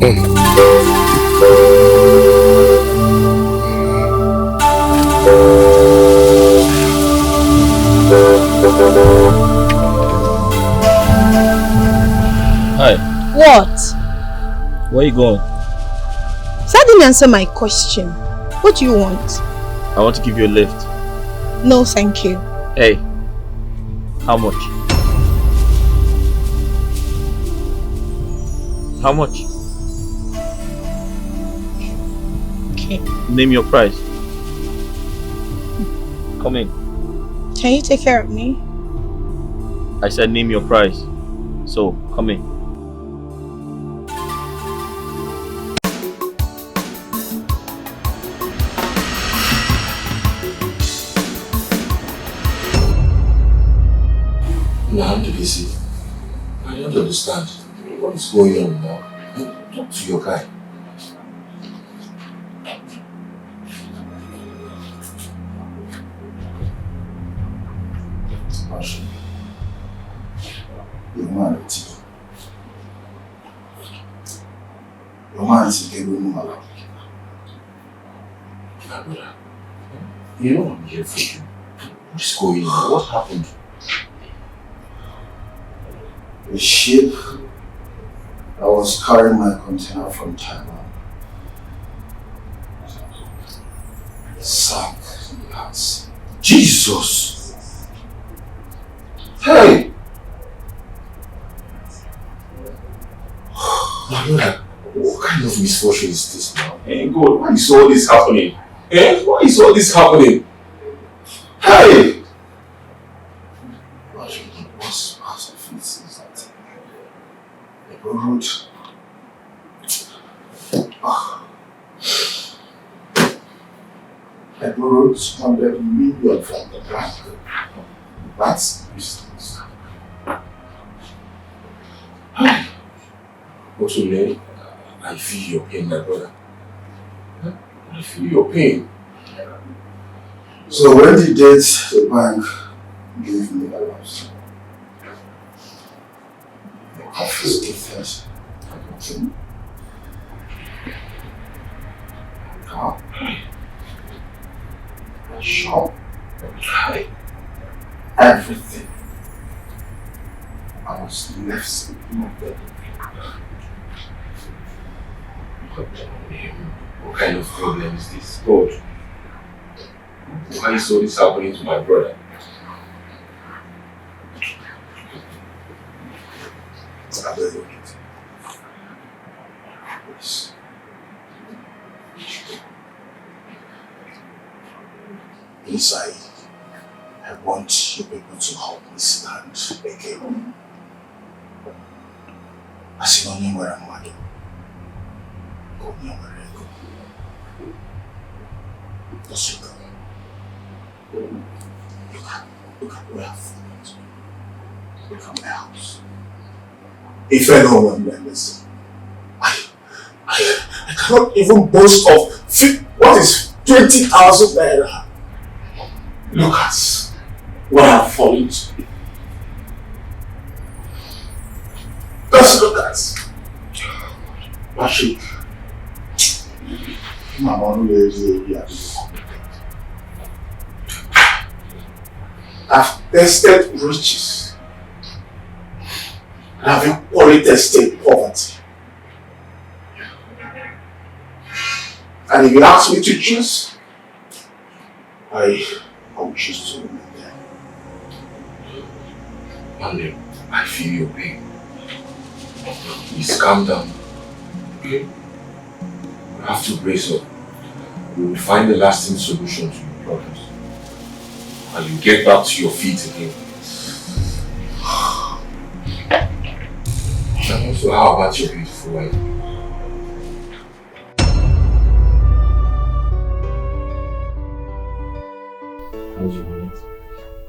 Hi. What? Where you going? So that didn't answer my question. What do you want? I want to give you a lift. No, thank you. Hey, how much? How much? Okay. Name your price. Come in. Can you take care of me? I said name your price. So, come in. Now, to be sick. I don't understand. What is going on now? Talk to your guy. Your man is a good woman. You know I'm here for you. What's going on? What happened? A ship that was carrying my container from Taiwan sank in the Hudson. Jesus! Hey! My brother, what kind of misfortune is this now? Hey God, why is all this happening? Eh? Why is all this happening? Hey! What's the feet is that? The road. I borrowed 100 million from the bank. That's business. Also, Nelly, I feel your pain, my brother. I feel your pain. So when the date the bank gave me a loss, the confiscated everything. Car, a shop, everything. I was left sleeping on bed. What kind of problem is this? God, why is all this happening to my brother? I beg you. Yes. Inside, I want you people to help me stand again. I see no name where I'm at. Go near where I go. Just look at me. Look at where I've fallen. Look at my house. If I know what I'm missing, I cannot even boast of what is 20,000 naira. Look at what I've fallen to. Just look at Patrick. Mama, I've tested riches. I've equally tested poverty. And if you ask me to choose, I will choose to remain there. Mande, I feel your pain. Please calm down. Okay? You have to brace up. We will find a lasting solution to your problems. And you get back to your feet again. And also, how about your beautiful wife? How do you want it?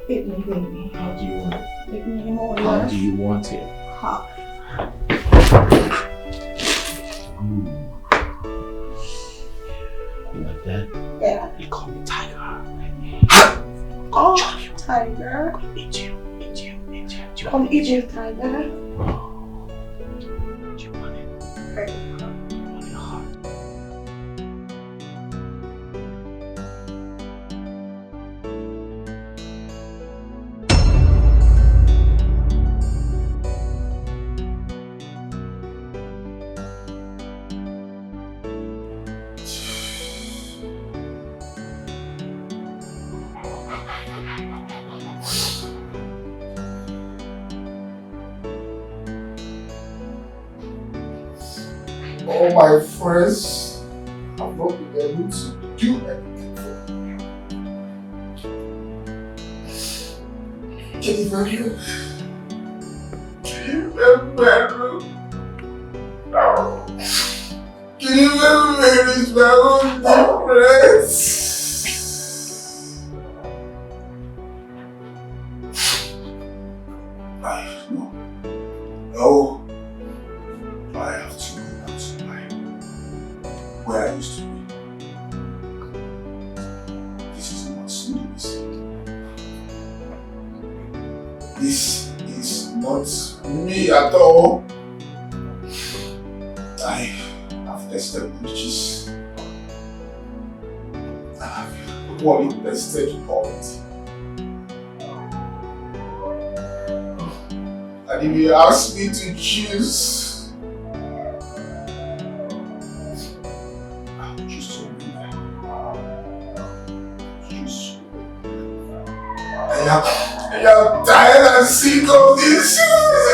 Hit me, baby. How do you want it? Hit me more. How do you want it? How? Like that? Yeah. You call me Tiger. Oh, Tiger. Eat you. Come eat you, Tiger. Do you want it? Right. all my friends have not been able to do anything for me. Can you imagine? Can you imagine? No. Can you imagine my own difference? No. I have to go back to where I used to be. This is not News. This is not me at all. I have tested witches. I have quality tested poverty. And if you ask me to choose, I'll choose to win. I am tired and sick of this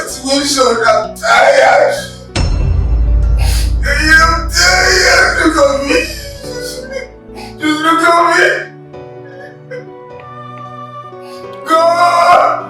situation. I'm tired. I am tired. Look at me. Just look at me. God.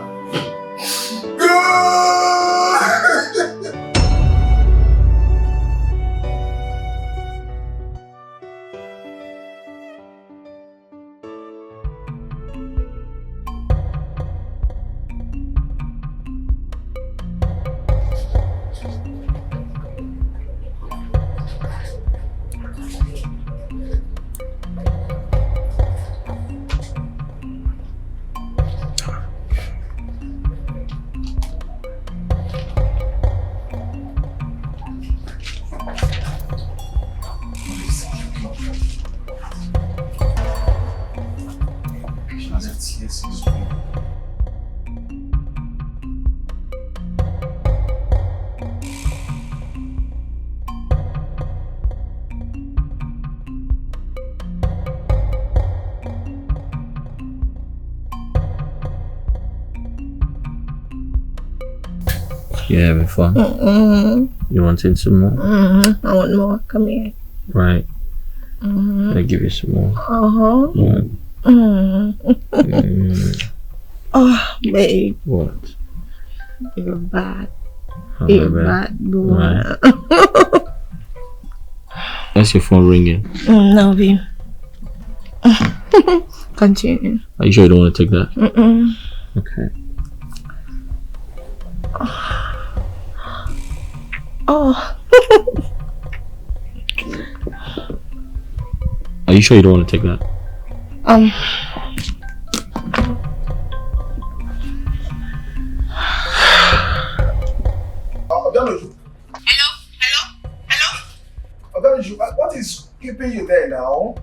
You having fun? You wanting some more? I want more. Come here. Right. I'll give you some more. Right. Oh, babe. What? You're bad. Oh, You're bad boy. Right. That's your phone ringing. No, babe. Continue. Are you sure you don't want to take that? Okay. Oh. Are you sure you don't want to take that? What is keeping you there now?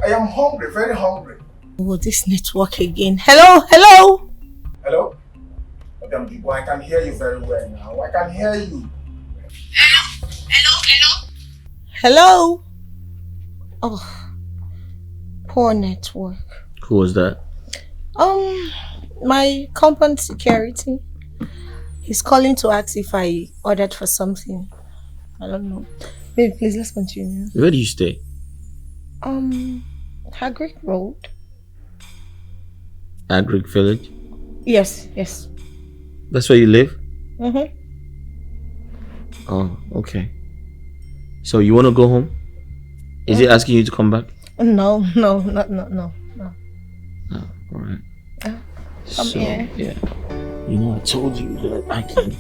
I am hungry, very hungry. Oh, this network again. Hello? Hello? Hello? I can hear you very well now. I can hear you. Hello? Oh, poor network. Who was that? My compound security. He's calling to ask if I ordered for something. I don't know. Babe, please, let's continue. Where do you stay? Hagrid Road. Agric Village? Yes. That's where you live? Mm-hmm. Oh, okay. So you want to go home? Is he asking you to come back? No. Oh, alright. Come here. Yeah. You know, I told you that I can.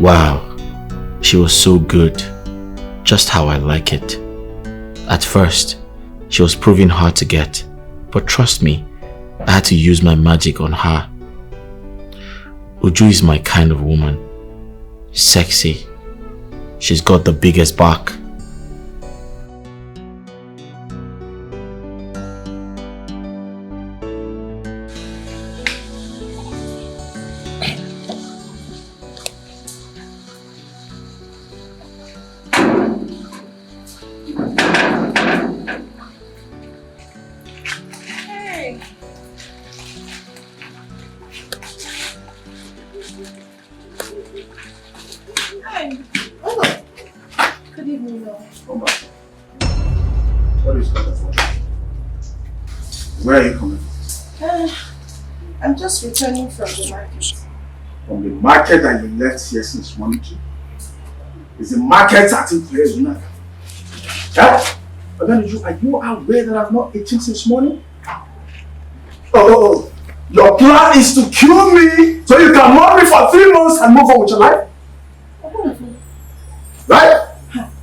Wow, she was so good. Just how I like it. At first, she was proving hard to get. But trust me, I had to use my magic on her. Uju is my kind of woman. Sexy. She's got the biggest back. Where are you coming from? I'm just returning from the market. From the market that you left here since morning? Is the market at in place, you know? Yeah? But then are you aware that I've not eaten since morning? Oh. Your plan is to kill me so you can mourn me for 3 months and move on with your life? Right?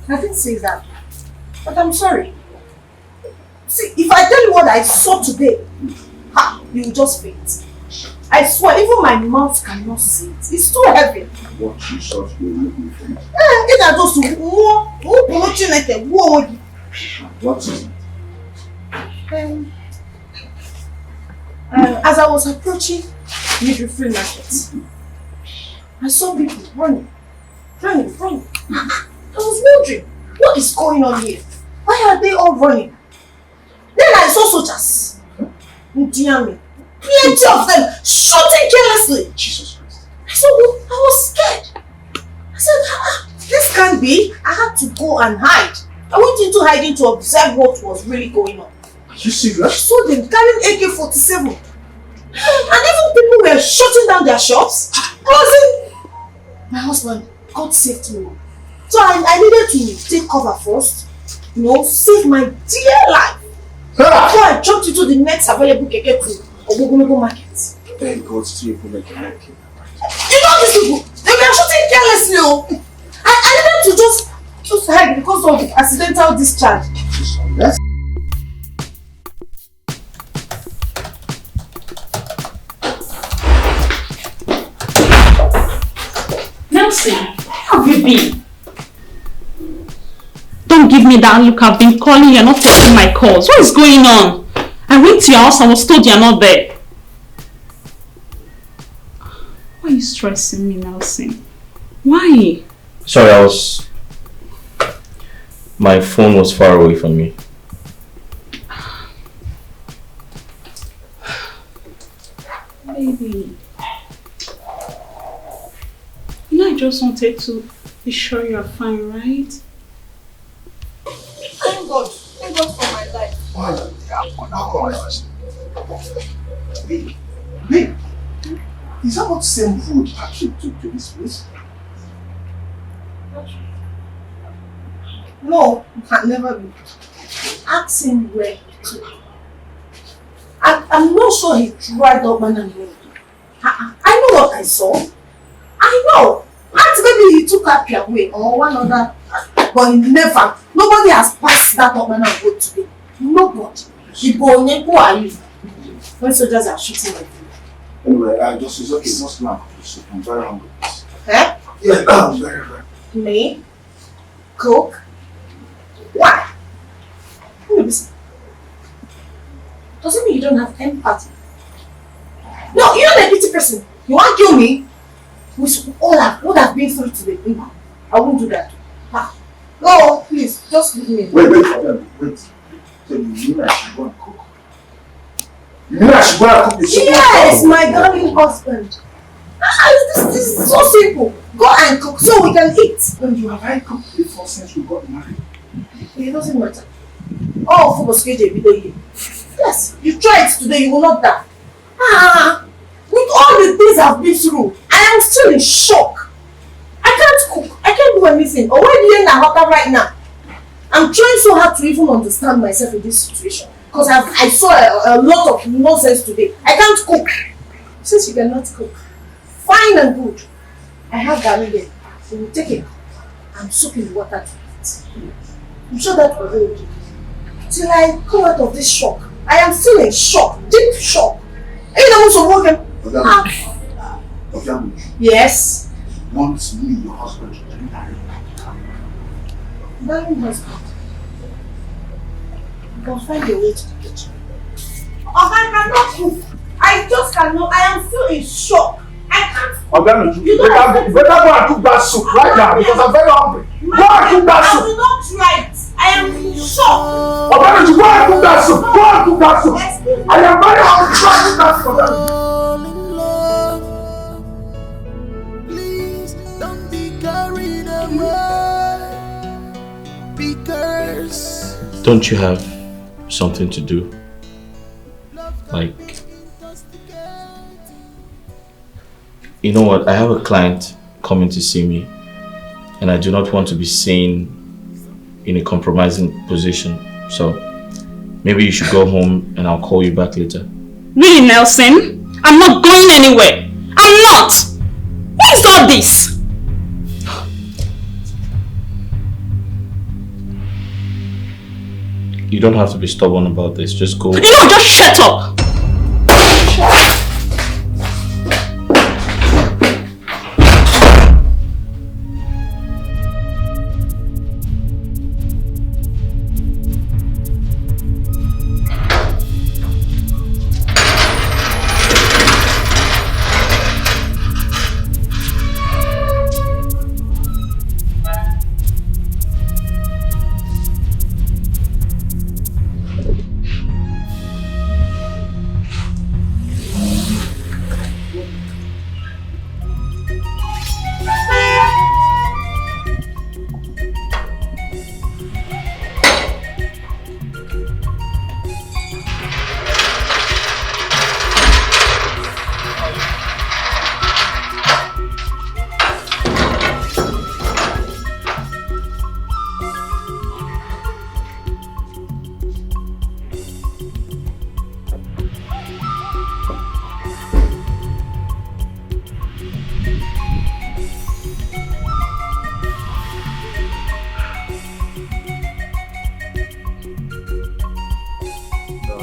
I didn't say that. But I'm sorry. See, if I tell you what I saw today, you will just faint. I swear, even my mouth cannot see it. It's too heavy. What you saw today will make me faint. What is it? As I was approaching Nigerian FREE Market, I saw people running. I was wondering, what is going on here? Why are they all running? Then I saw soldiers. Plenty of them shooting carelessly. Jesus Christ. I was scared. I said, this can't be. I had to go and hide. I went into hiding to observe what was really going on. Are you serious? I saw them carrying AK-47. And even people were shutting down their shops. My husband, God saved me. So I needed to take cover first. Save my dear life. Before I jumped into the next available keke to Ogogomego market. Thank God still people make a like you. You know these people, they were shooting carelessly. I needed to just hide because of accidental discharge. Yes. Nelson, where have you been? Don't give me that look. I've been calling, you're not taking my calls. What is going on? I went to your house and was told you're not there. Why are you stressing me, Nelson? Why? Sorry, my phone was far away from me. Baby. I just wanted to be sure you're fine, right? Thank God for my life. Babe, is that not the same road Patrick took to this place? No, it can never be. Ask him where he took. I'm not sure he tried up man and road. I know what I saw. I know. And maybe he took up your way or one other. But he never. Nobody has passed that up man and road today. Nobody. Who are you? When soldiers are shooting at you. Anyway, it's okay. Just now. I'm very hungry. Eh? Yeah, I'm very hungry. Me? Cook? Why? Does it mean you don't have empathy? No, you're not a pity person. You want to kill me? With all I would have been through today. I won't do that. No, please, just leave me. Wait. So you mean I should go and cook? You mean I should go and cook the soup? Yes, my darling husband. This is so simple. Go and cook so we can eat. Then you have I cooked before since we got married? It doesn't matter. Oh, for Boske, yes, you try it today, you will not die. With all the things I've been through, I am still in shock. I can't cook, I can't do anything. Or where do you know right now? I'm trying so hard to even understand myself in this situation. Because I saw a lot of nonsense today. I can't cook. Since you cannot cook, fine and good. I have garlic there. She will take it and soak in the water to eat. I'm sure that will help you. Till I come out of this shock. I am still in shock, deep shock. Are you not so working? Okay. Yes. Want me, your husband, to marry? Marry husband. You can find a way to the kitchen. Oh, I cannot cook. I just cannot. I am still in shock. I can't. You better go and cook that soup right now because I'm very hungry. Go and cook that soup. I will not try it. I am in shock. Go and cook that soup. Go and cook that soup. I am very hungry. Go and cook that soup. Don't you have something to do? Like, you know what? I have a client coming to see me, and I do not want to be seen in a compromising position. So maybe you should go home and I'll call you back later. Really, Nelson? I'm not going anywhere. I'm not! What is all this? You don't have to be stubborn about this. Just go. You know, just shut up!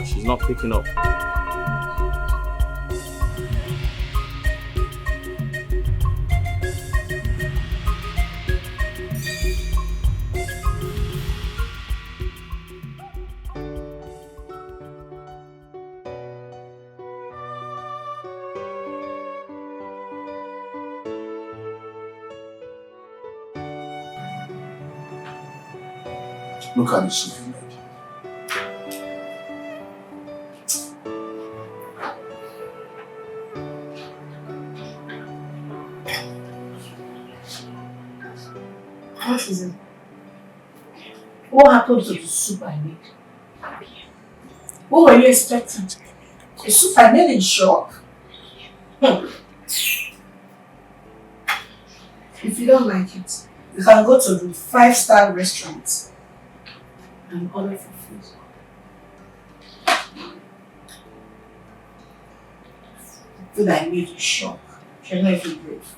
She's not picking up. Look at the soup you made. What is it? What happened to the soup I made? What were you expecting? The soup I made in shock? If you don't like it, you can go to the 5-star restaurant and order for food. Food I made in shock. You're not even brave.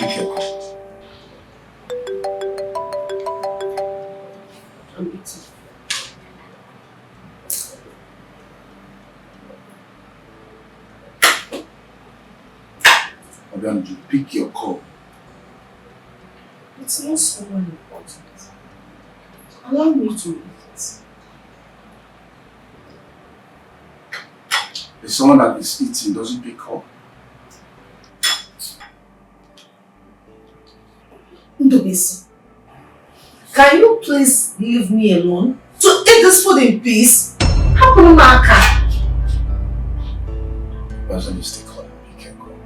Be careful. I'm eating. Obianuju, pick your call. It's not so important. Allow me to eat. If someone that is eating doesn't pick up. Ndobisi, can you please leave me alone to eat this food in peace? How come Maka? Doesn't stay quiet, pick your call.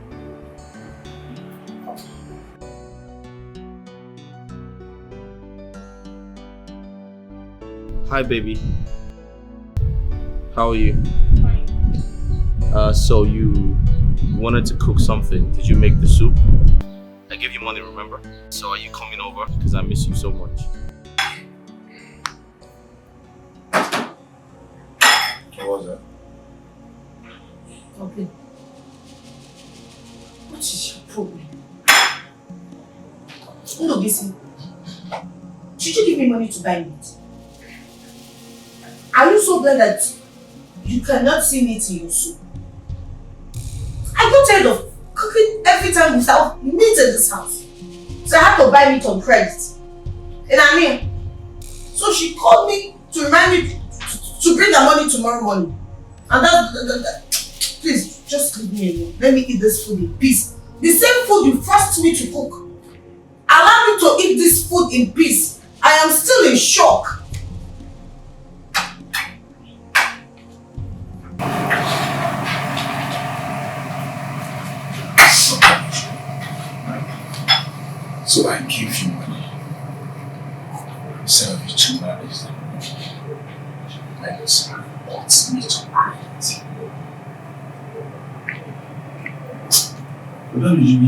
Hi, baby. How are you? So you wanted to cook something. Did you make the soup? I gave you money, remember? So are you coming over? Because I miss you so much. What was that? Okay. is your problem? No, listen. Should you give me money to buy meat? Are you so blind that you cannot see meat in your soup? I got tired of cooking every time without meat in this house. So I had to buy meat on credit. And I mean, so she called me to remind me to bring her money tomorrow morning. And that please, just leave me alone. Let me eat this food in peace. The same food you forced me to cook. Allow me to eat this food in peace. I am still in shock. So I give you money. Sell you 2 marriages. I just want me to create. But don't you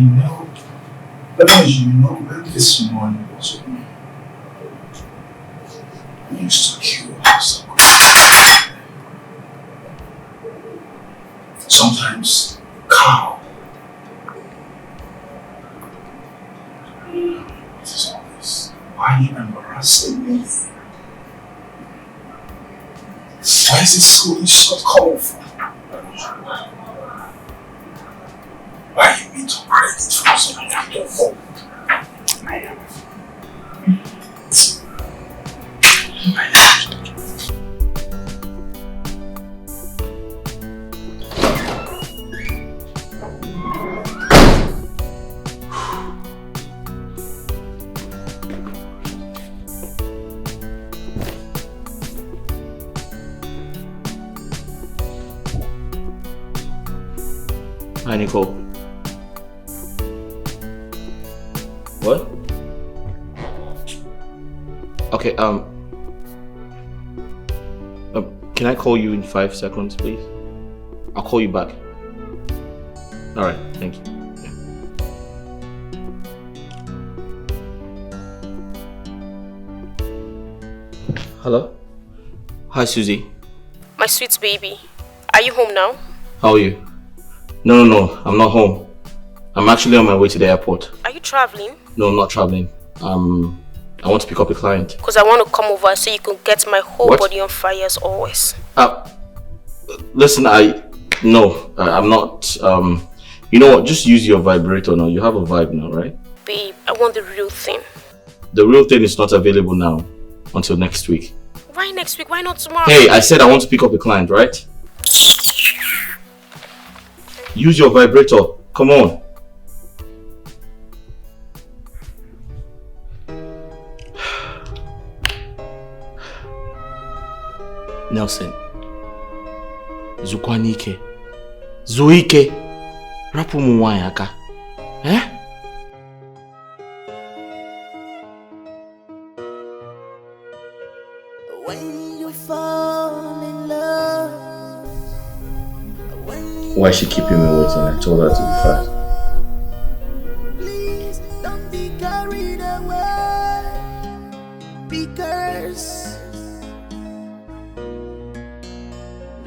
know? When this money was with me, I used to kill some. Sometimes cow. What is all this? Why are you embarrassing me? Why is this foolish not coming from? Why you need to credit from someone I don't know? I am. Hi, Nicole. What? Okay, can I call you in 5 seconds, please? I'll call you back. Alright, thank you. Yeah. Hello? Hi, Susie. My sweet baby, are you home now? How are you? No, I'm not home. I'm actually on my way to the airport. Are you traveling? No, I'm not traveling. I want to pick up a client. Because I want to come over so you can get my whole What? body on fire as always. Listen, I'm not, you know what, just use your vibrator now. You have a vibe now, right? Babe, I want the real thing. The real thing is not available now until next week. Why next week? Why not tomorrow? Hey, I said I want to pick up a client, right? Use your vibrator. Come on. Nelson. Zukwanike. Zuike. Rapu muwai aka. Eh? When you fall in love. Why is she keeping me waiting? I told her to be fast. Please don't be carried away. Because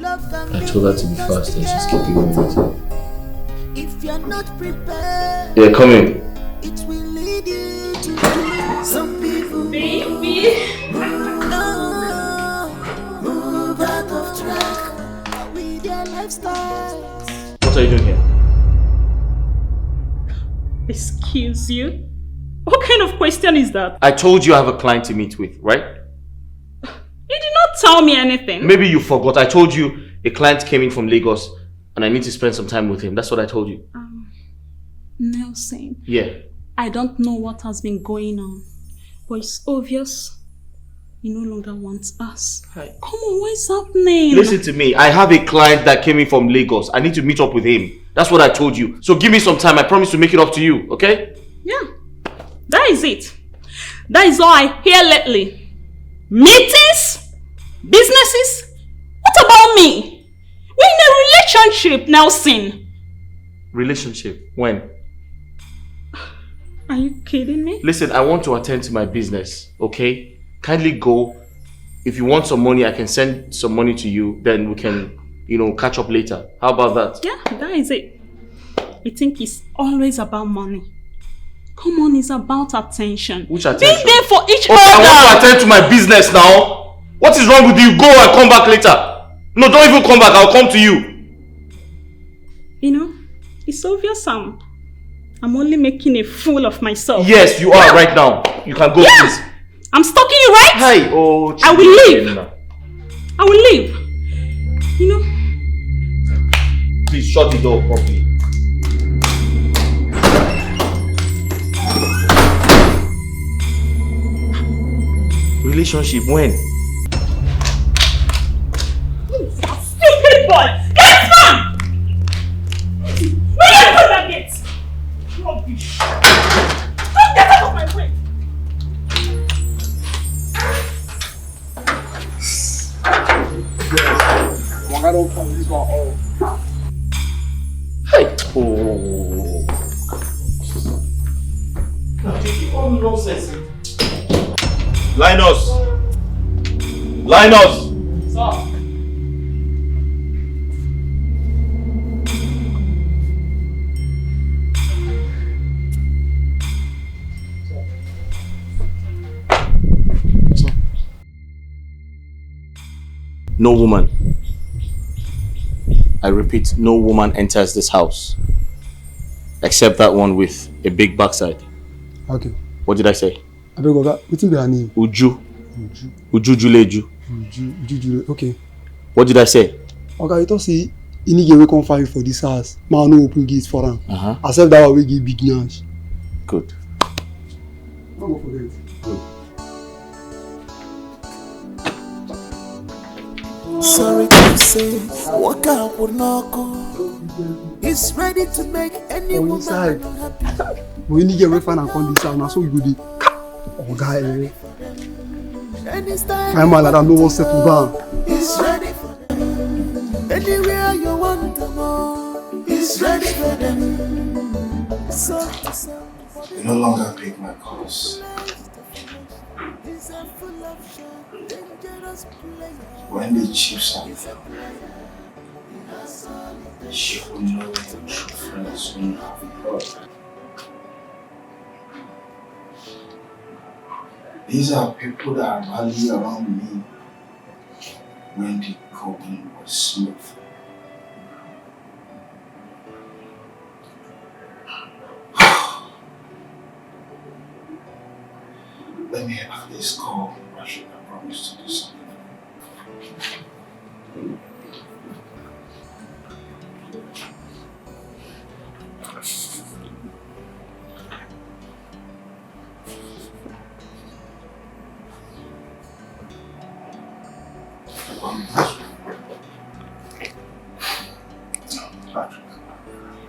love can I told her to be fast and she's keeping me waiting. If you're not prepared, Yeah, come in. it will lead you to do some people. Baby. No, move out of track with their lifestyles. What are you doing here? Excuse you? What kind of question is that? I told you I have a client to meet with, right? You did not tell me anything. Maybe you forgot. I told you a client came in from Lagos and I need to spend some time with him. That's what I told you. Nelson, Yeah. I don't know what has been going on, but it's obvious he no longer wants us. Hi. Come on, what is happening? Listen to me. I have a client that came in from Lagos. I need to meet up with him. That's what I told you. So give me some time. I promise to make it up to you, okay? Yeah, that is it. That is all I hear lately. Meetings? Businesses? What about me? We're in a relationship, Nelson. Relationship? When? Are you kidding me? Listen, I want to attend to my business, okay? Kindly go. If you want some money, I can send some money to you. Then we can, catch up later. How about that? Yeah, that is it. You think it's always about money. Come on, it's about attention. Which attention? Be there for each Okay, other. I want to attend to my business now. What is wrong with you? Go and come back later. No, don't even come back. I'll come to you. You know, it's obvious I'm only making a fool of myself. Yes, you are right now. You can go, please. I'm stalking you, right? Hi, oh. I will leave. I will leave. You know. Please shut the door properly. Relationship when? Stupid boy! Get man! Where are you going to get? Rubbish! Don't get out of my way! I don't come this one all. Hey! Oh. Take it all nonsense. Linus! Linus! Sir. No woman. I repeat, no woman enters this house. Except that one with a big backside. Okay. What did I say? I beg Oga, what's your name? Uju. Uju Juleju. Uju. Okay. What did I say? Okay, you don't see any girl come find you for this house. Man, no open gates for him. Except that we give big nash. Good. Don't forget. Good. Sorry to say, walk out with no go. He's ready to make any woman happy. We need to get find and come this house. Now so we go there. Oh guy, I'm mad that I know what's settled down. He's ready for them. Anywhere you want them all. He's ready for them. You no longer pick my calls. When the chips are fell, she will know the true friends when you have heard. These are people that are rallying around me when the going was smooth. Let me have this call, Rashid. I promise to do something.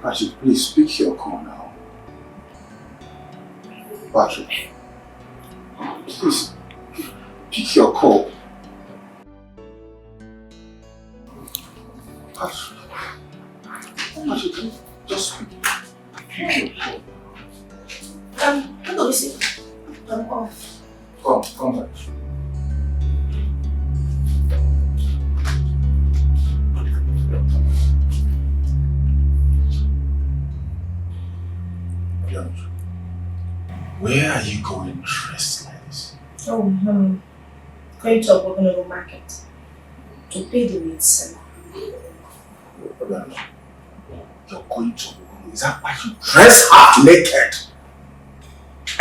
Patrick, please pick your call now. Patrick, please pick your call. Patrick, just pick your call. Hello, listen. I'm off. Come back. Where are you going dressed like this? Oh, going to a Blockbuster market to pay the maid seller. You're going to is that why you dress half naked?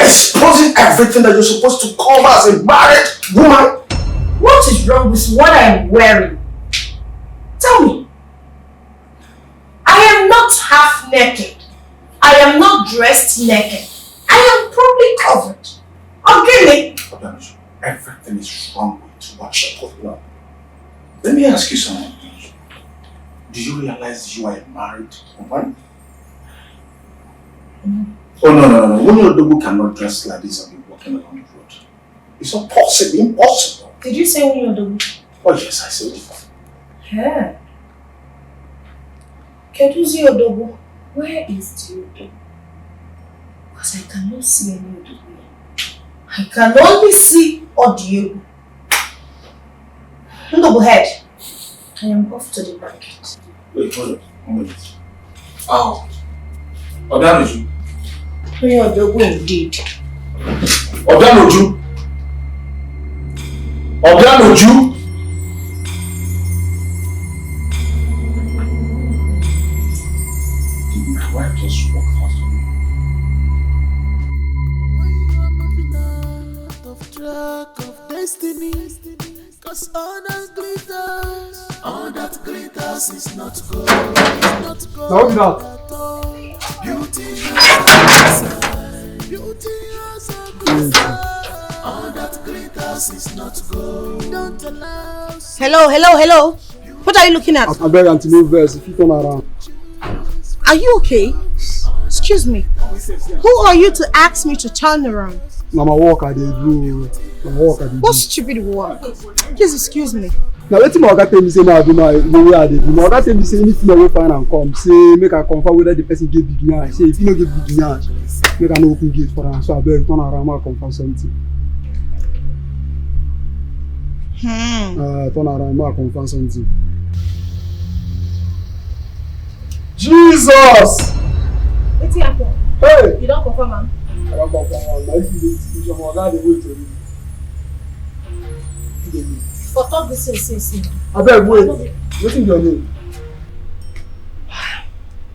Exposing everything that you're supposed to cover as a married woman? What is wrong with what I'm wearing? Tell me. I am not half naked. I am not dressed naked. I am probably covered. Okay, everything is wrong with what you're putting on. Let me ask you something. Do you realize you are a married woman? Oh no. When your dog cannot dress like this and be walking along the road. It's not possible, impossible. Did you say when you're dog? Oh yes, I said it. Yeah. Keduzi Odogo, where is the Odogo? Because I cannot see any Odogo. I can only see Odiogo. Odogo head. I am off to the market. Wait, hold on. 1 minute. Oh, Odanoju. Indeed. Odanoju. Odanoju. Did my wife just walk past me? When you are moving out of track of destiny, cause all that glitters is not gold, it's not gold at all. Beauty has a side, beauty has a side. All that glitters is not gold. Don't allow. Hello. What are you looking at? I beg Auntie no verse if you turn around. Are you okay? Excuse me. Who are you to ask me to turn around? Now my work I dey do. What stupid work? Please excuse me. Now let my oga tell me say now I do my the way I dey do. My oga tell me say anything I will find and come. Say make I confirm whether the person get big nyash. Say if you no get big nyash, make I no open gate for am. So I beg turn around make I confirm something. Turn around make I confirm something. Jesus! What's happening? Hey! You don't confirm, man. I don't confirm. Now if you dey institution, my oga dey wait for you. For talk this thing. I beg wait. Wetin be your name?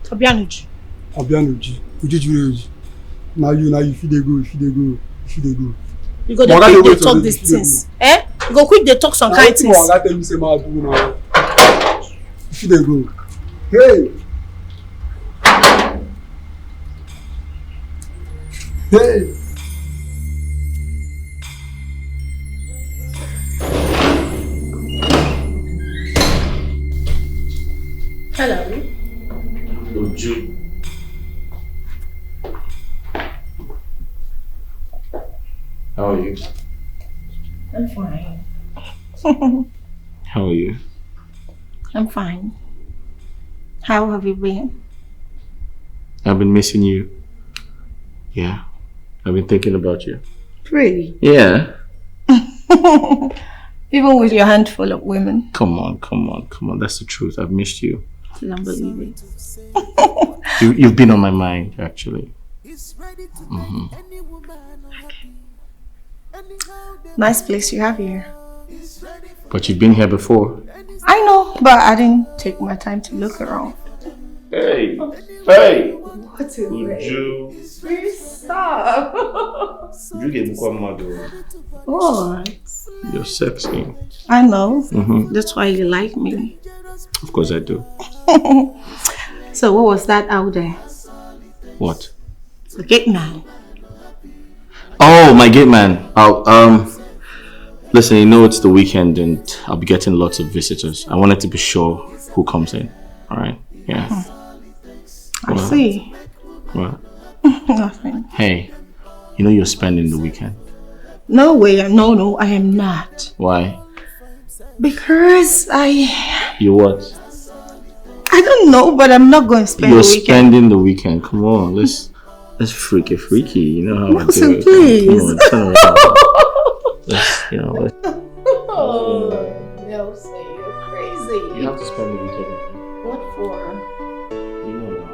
Obianuju. Obianuju. Ujujureji. Now you fit dey go. You go quick dey talk these things. You go quick dey talk some kind things. Now tell me say ma do now. You fit dey go. Hey. Hello. Uju. How are you? I'm fine. How are you? I'm fine. How have you been? I've been missing you. Yeah. I've been thinking about you. Really? Yeah. Even with your handful of women. Come on. That's the truth. I've missed you. I don't believe it. You've been on my mind, actually. Nice place you have here. But you've been here before. I know, but I didn't take my time to look around. Hey! What is Uju. Please stop. Uju get mad. What? You're sexy. I know. That's why you like me. Of course I do. So what was that out there? What? The gate man. Oh, my gate man. Listen, you know it's the weekend and I'll be getting lots of visitors. I wanted to be sure who comes in. Alright? Yeah. I see. What? Nothing. Hey, you know you're spending the weekend. No way. No, I am not. Why? Because You what? I don't know, but I'm not going to spend You're the weekend. spending the weekend. Come on, let's freaky. You know how I do it. Please. Come on, turn around. Let's. Oh, Nelson, you're crazy. You have to spend the weekend with me. What for? You know now.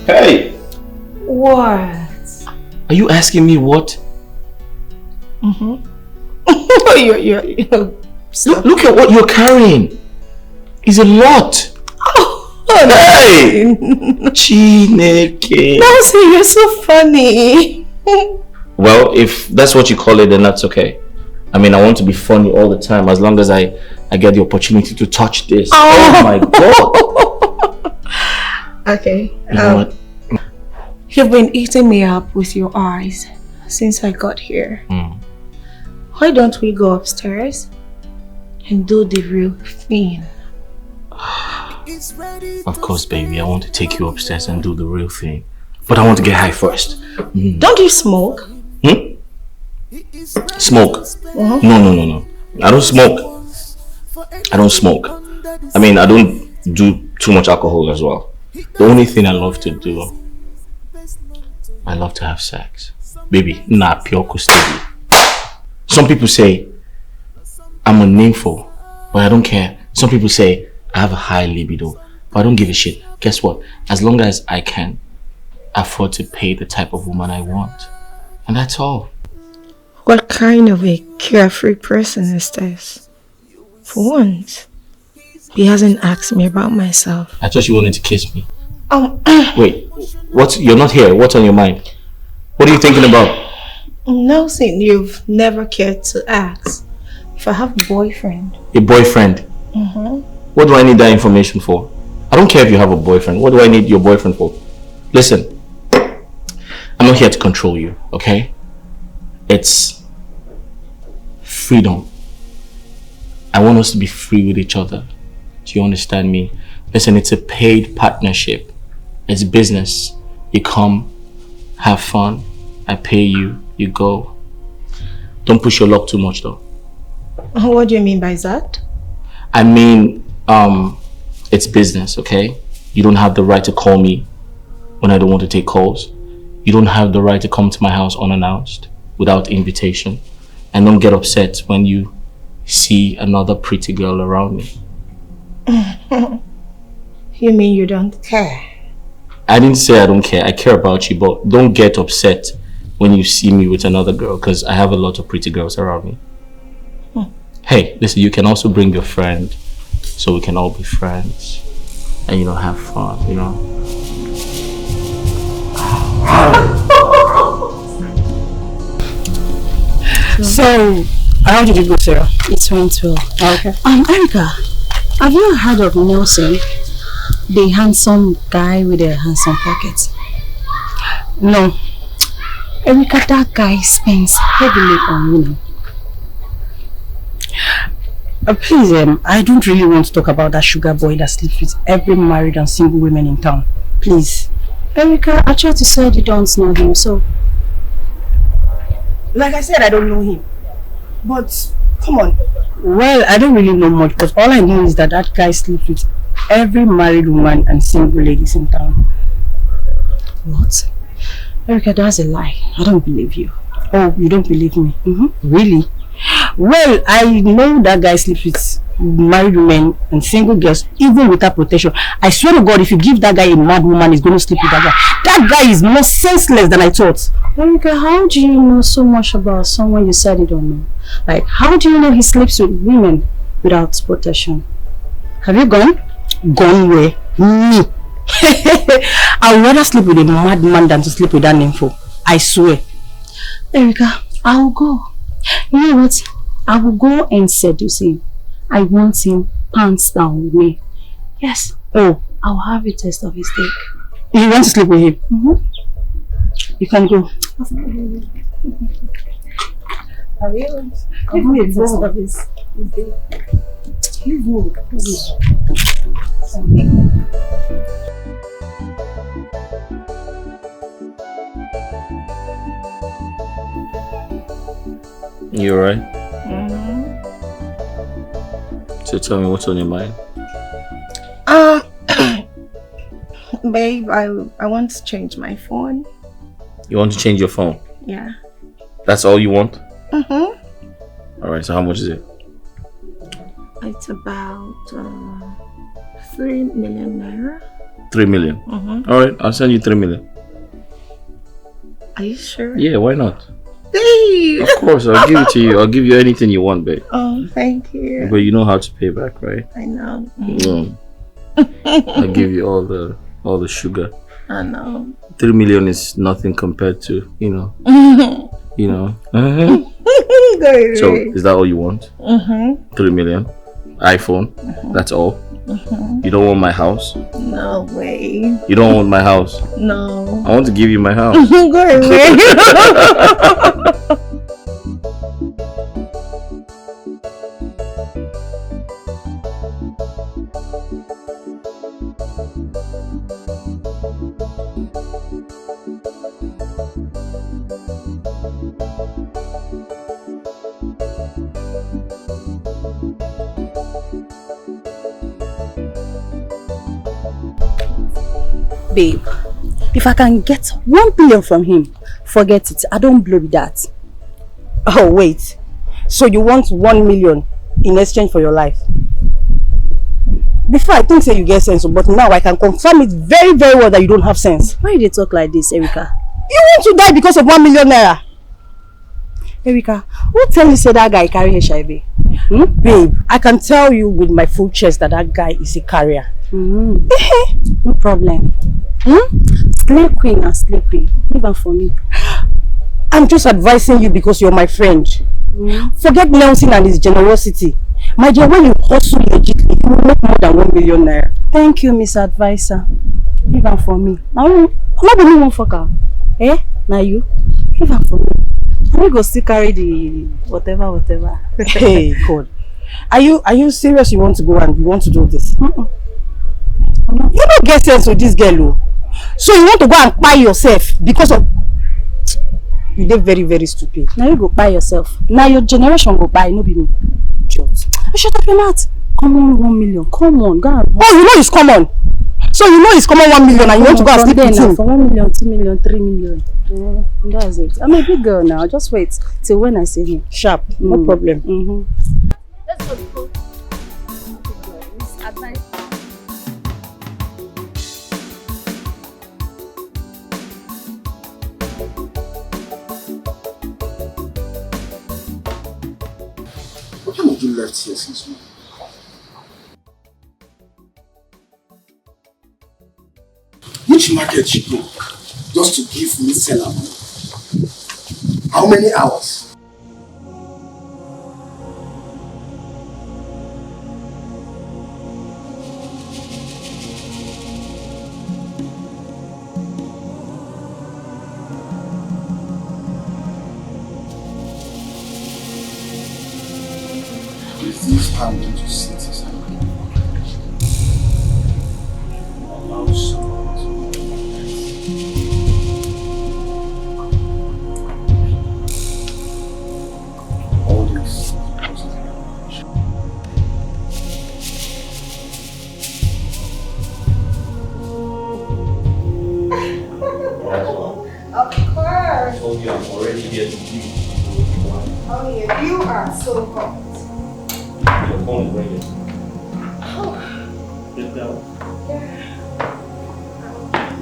Hey! What? Are you asking me what? You're Look at what you're carrying. It's a lot. Oh, Hey! Chineke. Nelson, you're so funny. Well, if that's what you call it, then that's okay. I mean, I want to be funny all the time as long as I get the opportunity to touch this. Oh my God. Okay. You know what? You've been eating me up with your eyes since I got here. Why don't we go upstairs and do the real thing? Of course, baby. I want to take you upstairs and do the real thing. But I want to get high first. Don't you smoke? Smoke? No. I don't smoke. I don't smoke. I mean, I don't do too much alcohol as well. The only thing I love to do, I love to have sex. Baby, nah, pure custody. Some people say I'm a nympho, but I don't care. Some people say I have a high libido, but I don't give a shit. Guess what? As long as I can afford to pay the type of woman I want. And that's all. What kind of a carefree person is this? For once, he hasn't asked me about myself. I thought you wanted to kiss me. Wait, you're not here. What's on your mind? What are you thinking about? Nelson, you've never cared to ask if I have a boyfriend. A boyfriend? What do I need that information for? I don't care if you have a boyfriend. What do I need your boyfriend for? Listen, I'm not here to control you, okay? It's freedom. I want us to be free with each other. Do you understand me? Listen, it's a paid partnership. It's business. You come, have fun, I pay you, you go. Don't push your luck too much though. What do you mean by that? I mean, it's business, okay? You don't have the right to call me when I don't want to take calls. You don't have the right to come to my house unannounced, without invitation. And don't get upset when you see another pretty girl around me. You mean you don't care? I didn't say I don't care. I care about you, but don't get upset when you see me with another girl, because I have a lot of pretty girls around me. Hey, listen, you can also bring your friend so we can all be friends and, you know, have fun, you know. So, how did it go, Sarah? It went well. Okay. Erica, have you heard of Nelson, the handsome guy with the handsome pockets? No. Erica, that guy spends heavily on women. Please, I don't really want to talk about that sugar boy that sleeps with every married and single woman in town. Please. Erica, I tried to say you don't know him, so... Like I said, I don't know him. But, come on. Well, I don't really know much, but all I know is that that guy sleeps with every married woman and single ladies in town. What? Erica, that's a lie. I don't believe you. Oh, you don't believe me? Really? Well, I know that guy sleeps with married women and single girls, even without protection. I swear to God, if you give that guy a mad woman, he's going to sleep with that guy. That guy is more senseless than I thought. Erica, how do you know so much about someone you said you don't know? Like, how do you know he sleeps with women without protection? Have you gone? Gone where? Me. I would rather sleep with a mad man than to sleep with that nympho. I swear. Erica, I will go. You know what? I will go and seduce him. I want him pants down with me. Yes. Oh. I'll have a taste of his dick. You want to sleep with him? You can go. I will. Give me a taste of his dick. You will. You alright? So tell me, what's on your mind? Babe, I want to change my phone. You want to change your phone? Yeah. That's all you want? Alright, so how much is it? It's about 3 million naira. 3 million? Alright, I'll send you 3 million. Are you sure? Yeah, why not? Babe! Of course, I'll give it to you. I'll give you anything you want, babe. Oh, thank you. But you know how to pay back, right? I know. I'll give you all the sugar. I know. 3 million is nothing compared to, you know. You know. So is that all you want? 3 million? iPhone? That's all? You don't want my house? No way. You don't want my house? No. I want to give you my house. Go away. Babe, if I can get 1 billion from him, forget it. I don't blow with that. Oh, wait. So you want 1 million in exchange for your life? Before I think say you get sense, but now I can confirm it very, very well that you don't have sense. Why do they talk like this, Erica? You want to die because of 1 million naira? Erica, who tell you say that guy carry HIV? Babe, I can tell you with my full chest that guy is a carrier. No problem. Slay queen and slay queen. Leave her for me. I'm just advising you because you're my friend. Forget Nelson and his generosity. My dear, when you hustle legitly, you will make more than 1 million naira. Thank you, Miss Advisor. Leave her for me. I'm not the only one fucker. Eh? Now you? Leave her for me. I'm going to still carry the whatever. Hey, God. Are you serious? You want to go and you want to do this? You don't get sense with this girl, so you want to go and buy yourself because of you. They're very, very stupid. Now you go buy yourself. Now your generation go buy, no be me. Shut up your mouth. Come on, 1 million. Come on, go on. Oh, you know it's common. So you know it's common 1 million and you want to go and sleep with him. For 1 million, 2 million, 3 million. That's it. I'm a big girl now. Just wait till when I see him. Sharp. No problem. Let's go. What time have you left here since morning? Which market you go just to give me seller money? How many hours? This time to sit is all this. Of course. I told you I'm already here to you. Oh yeah, you are so hot. Your phone is ringing. Oh. Get down.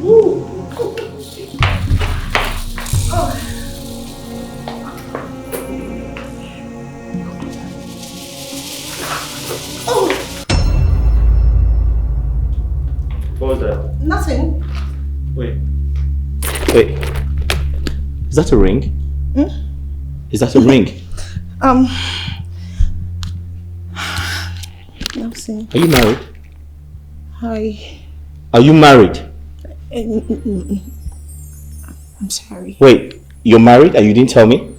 Woo. Oh. Oh. What was that? Nothing. Wait. Is that a ring? Is that a ring? Nothing. Are you married? Hi. Are you married? I'm sorry. Wait, you're married and you didn't tell me?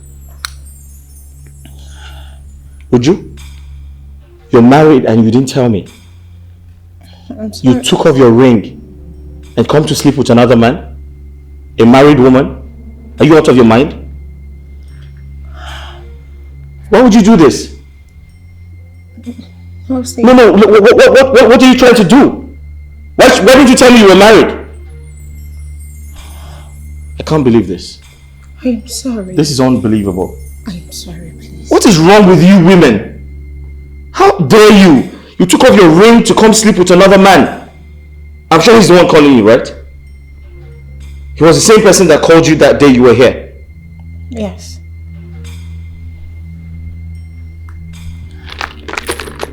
Would you? You're married and you didn't tell me? I'm sorry. You took off your ring and come to sleep with another man? A married woman? Are you out of your mind? Why would you do this? No, what are you trying to do? Why didn't you tell me you were married? I can't believe this. I'm sorry. This is unbelievable. I'm sorry, please. What is wrong with you women? How dare you? You took off your ring to come sleep with another man. I'm sure he's the one calling you, right? He was the same person that called you that day you were here. Yes.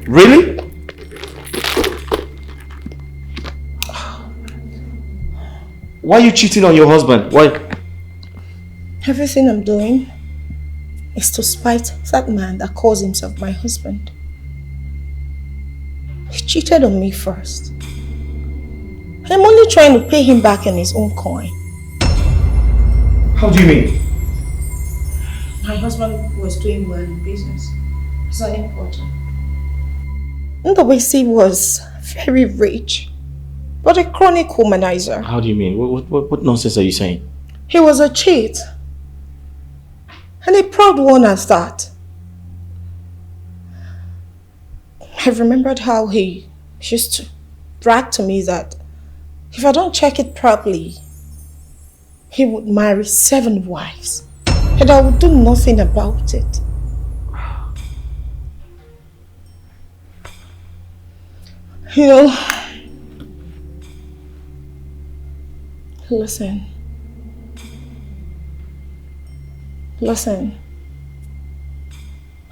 Really? Why are you cheating on your husband? Why? Everything I'm doing is to spite that man that calls himself my husband. He cheated on me first. I'm only trying to pay him back in his own coin. How do you mean? My husband was doing well in business. It's not important. Ndobesi was very rich, but a chronic womanizer. How do you mean? What nonsense are you saying? He was a cheat. And a proud one at that. I remembered how he used to brag to me that if I don't check it properly, he would marry 7 wives. And I would do nothing about it. You know, listen.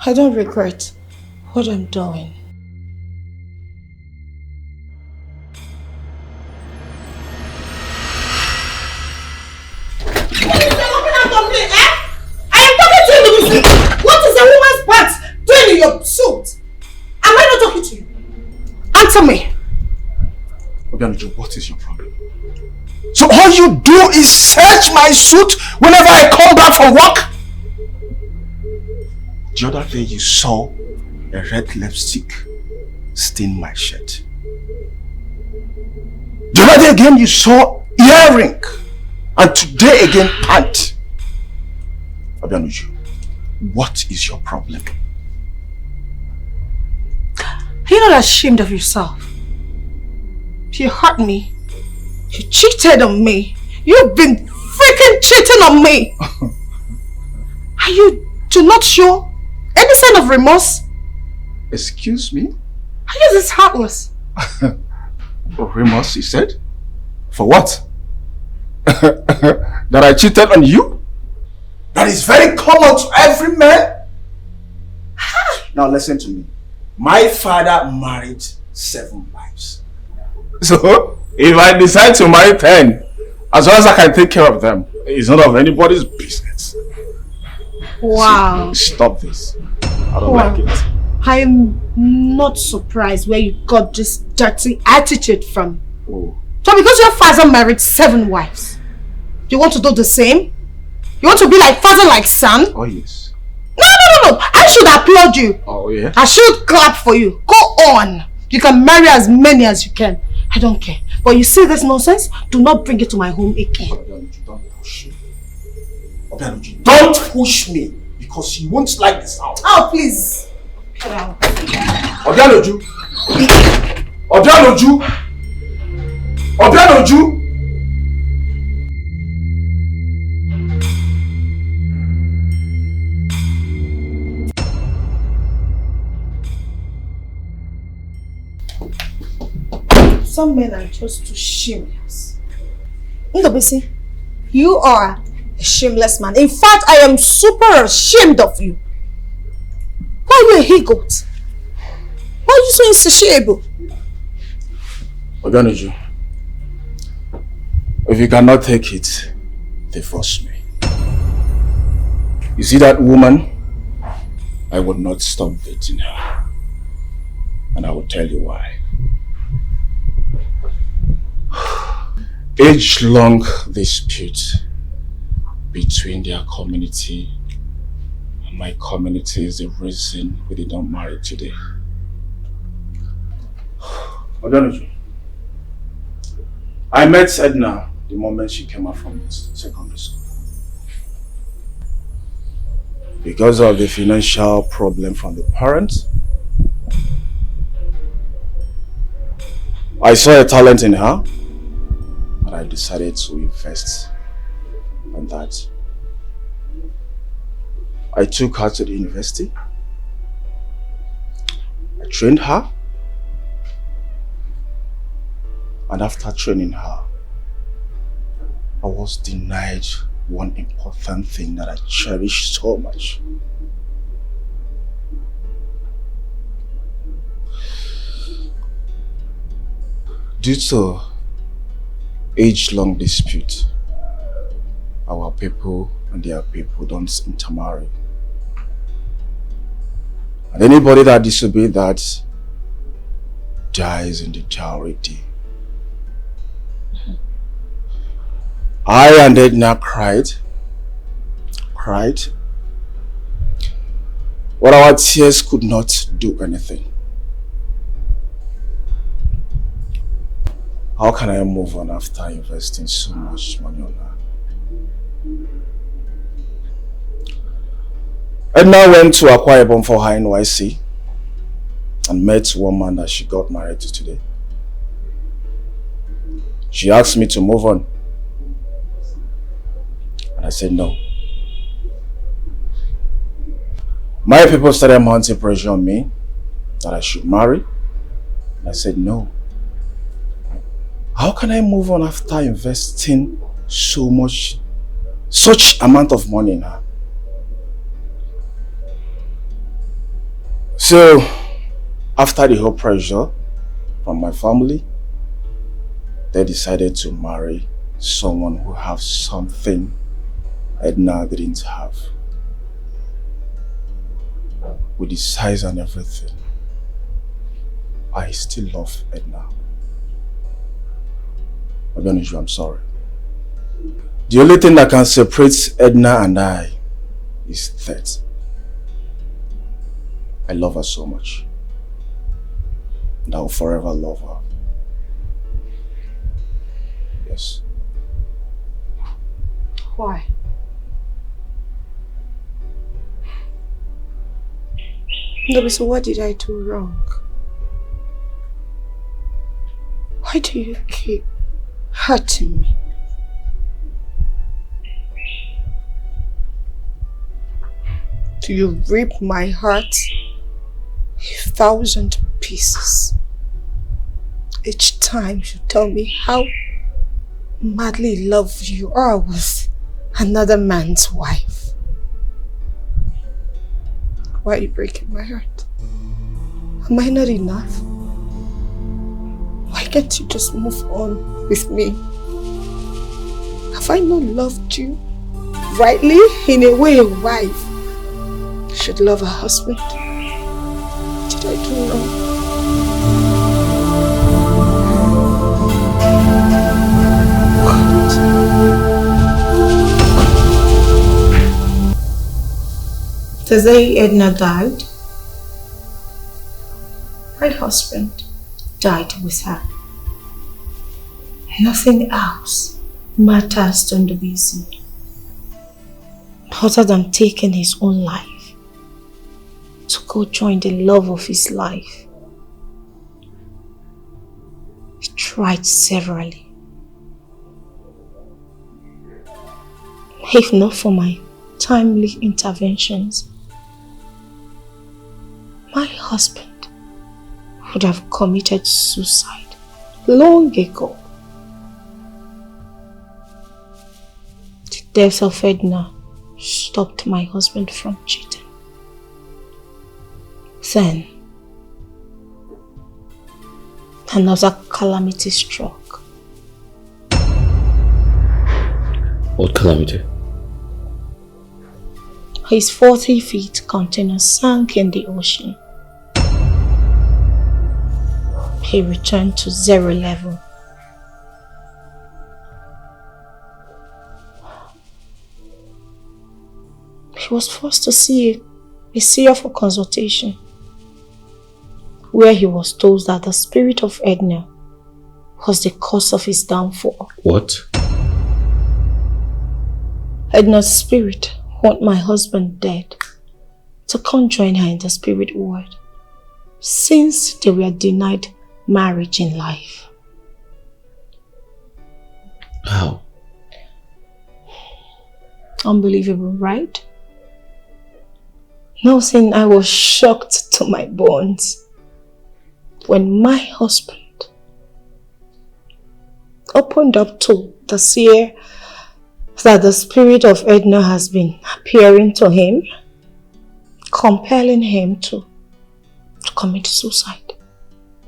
I don't regret what I'm doing. What is a woman's part doing in your suit? Am I not talking to you? Answer me. Obianuju, what is your problem? So all you do is search my suit whenever I come back from work? The other day you saw a red lipstick stain my shirt. The other day again you saw earring. And today again pant. Obianuju, what is your problem? Are you not ashamed of yourself? You hurt me. You cheated on me. You've been freaking cheating on me. And you do not show any sign of remorse? Excuse me? Are you this heartless? Remorse, you said? For what? That I cheated on you? That is very common to every man. Now listen to me. My father married 7 wives. So, if I decide to marry 10, as long as I can take care of them, it's none of anybody's business. Wow. So, stop this. I don't like it. I am not surprised where you got this dirty attitude from. Oh. So because your father married 7 wives, you want to do the same? You want to be like father, like son? Oh yes. No. I should applaud you. Oh yeah? I should clap for you. Go on. You can marry as many as you can. I don't care. But you see this nonsense? Do not bring it to my home again. Obianuju, don't push me. Obianuju, don't push me. Because you won't like the sound. Oh, please. Get out. Obianuju. Obianuju. Obianuju. Some men are just too shameless. Ndobesi, you are a shameless man. In fact, I am super ashamed of you. Why are you a he-goat? Why are you so insatiable? Obianuju, if you cannot take it, divorce me. You see that woman? I would not stop dating her. And I will tell you why. Age-long dispute between their community and my community is the reason we did not marry today. Obianuju, I met Edna the moment she came out from this secondary school. Because of the financial problem from the parents, I saw a talent in her and I decided to invest in that. I took her to the university. I trained her. And after training her, I was denied one important thing that I cherish so much. Due to age-long dispute. Our people and their people don't intermarry. And anybody that disobeys that dies in the dowry day. I and Edna cried. But our tears could not do anything. How can I move on after investing so much money on her? Edna went to Akwa Ibom for her NYC and met one man that she got married to today. She asked me to move on. And I said no. My people started mounting pressure on me that I should marry. And I said no. How can I move on after investing such amount of money in her? So, after the whole pressure from my family, they decided to marry someone who has something Edna didn't have. With the size and everything, I still love Edna. I'm sorry. The only thing that can separate Edna and I is that I love her so much. And I will forever love her. Yes. Why? No, so what did I do wrong? Why do you keep hurting me? Do you rip my heart 1,000 pieces each time you tell me how madly in love you are with another man's wife? Why are you breaking my heart? Am I not enough? Why can't you just move on with me? Have I not loved you rightly? In a way, a wife should love her husband. Did I do wrong? The day Edna died, my husband died with her. Nothing else matters to Ndubisi other than taking his own life to go join the love of his life. He tried severally. If not for my timely interventions, my husband would have committed suicide long ago. The death of Edna stopped my husband from cheating. Then, another calamity struck. What calamity? His 40-feet container sank in the ocean. He returned to 0 level. He was forced to see a seer for consultation, where he was told that the spirit of Edna was the cause of his downfall. What? Edna's spirit want my husband dead to come join her in the spirit world, since they were denied marriage in life. How? Unbelievable, right? Nothing, I was shocked to my bones when my husband opened up to the seer that the spirit of Edna has been appearing to him, compelling him to commit suicide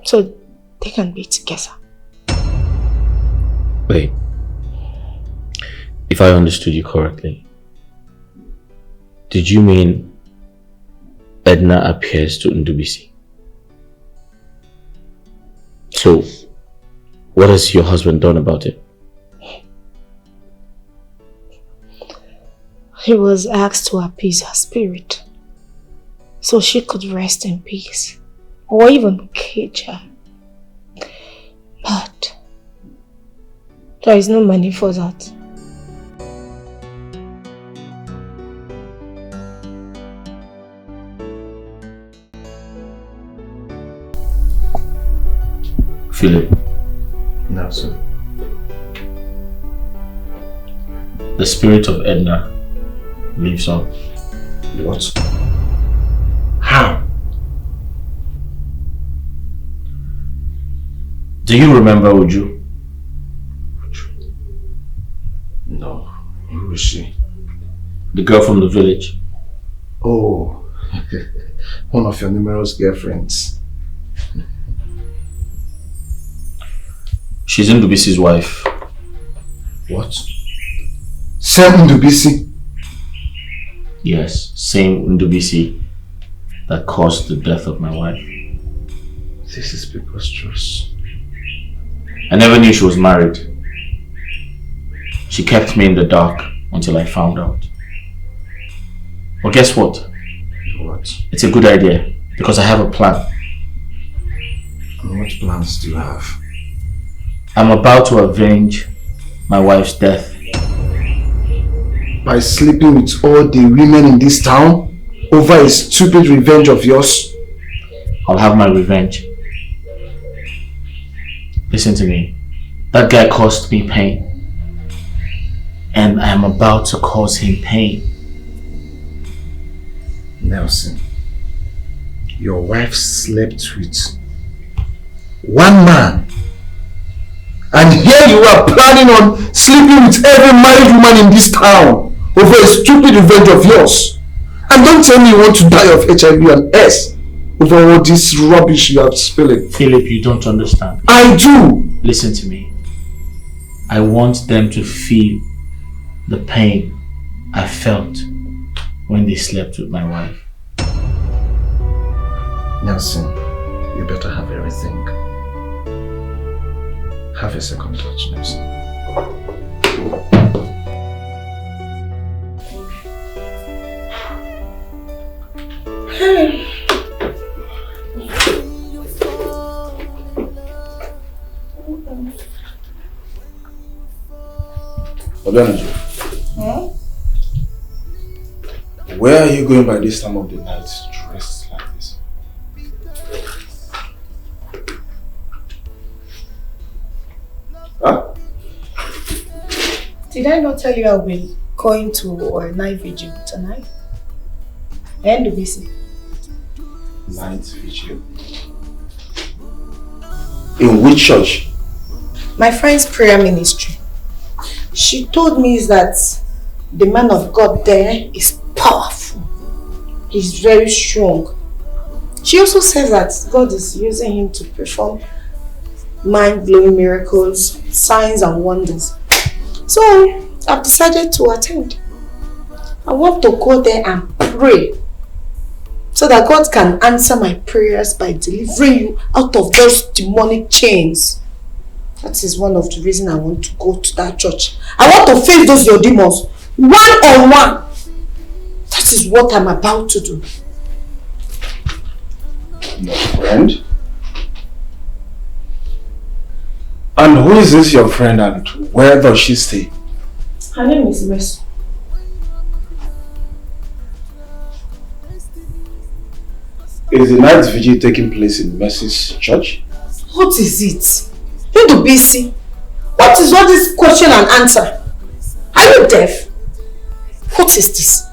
so they can be together. Wait. If I understood you correctly, did you mean Edna appears to Ndubisi? So, what has your husband done about it? He was asked to appease her spirit so she could rest in peace or even cage her. But there is no money for that. Philip. No, sir. The spirit of Edna lives on. What? How? Do you remember Uju? No. Who is she? The girl from the village. Oh, one of your numerous girlfriends. She's Ndubisi's wife. What? Same Ndubisi? Yes, same Ndubisi that caused the death of my wife. This is preposterous. I never knew she was married. She kept me in the dark until I found out. Well, guess what? What? It's a good idea because I have a plan. And what plans do you have? I'm about to avenge my wife's death. By sleeping with all the women in this town over a stupid revenge of yours? I'll have my revenge. Listen to me. That guy caused me pain. And I'm about to cause him pain. Nelson, your wife slept with one man. And here you are planning on sleeping with every married woman in this town over a stupid revenge of yours. And don't tell me you want to die of HIV and AIDS over all this rubbish you have spilling. Philip, you don't understand. I do. Listen to me. I want them to feel the pain I felt when they slept with my wife. Nelson, you better have everything. Have a second touch, Nelson. Hey. Where are you going by this time of the night dressed like this? Huh? Did I not tell you I'll be going to a night vigil tonight? And busy. Night vigil? In which church? My friend's prayer ministry. She told me that the man of God there is powerful. He's very strong. She also says that God is using him to perform mind-blowing miracles, signs and wonders. So I've decided to attend. I want to go there and pray so that God can answer my prayers by delivering you out of those demonic chains. That is one of the reasons I want to go to that church. I want to face those your demons one-on-one. That is what I'm about to do. Your friend? And who is this your friend and where does she stay? Her name is Mercy. Is the night vigil taking place in Mercy's church? What is it? You do busy. What is all this question and answer? Are you deaf? What is this?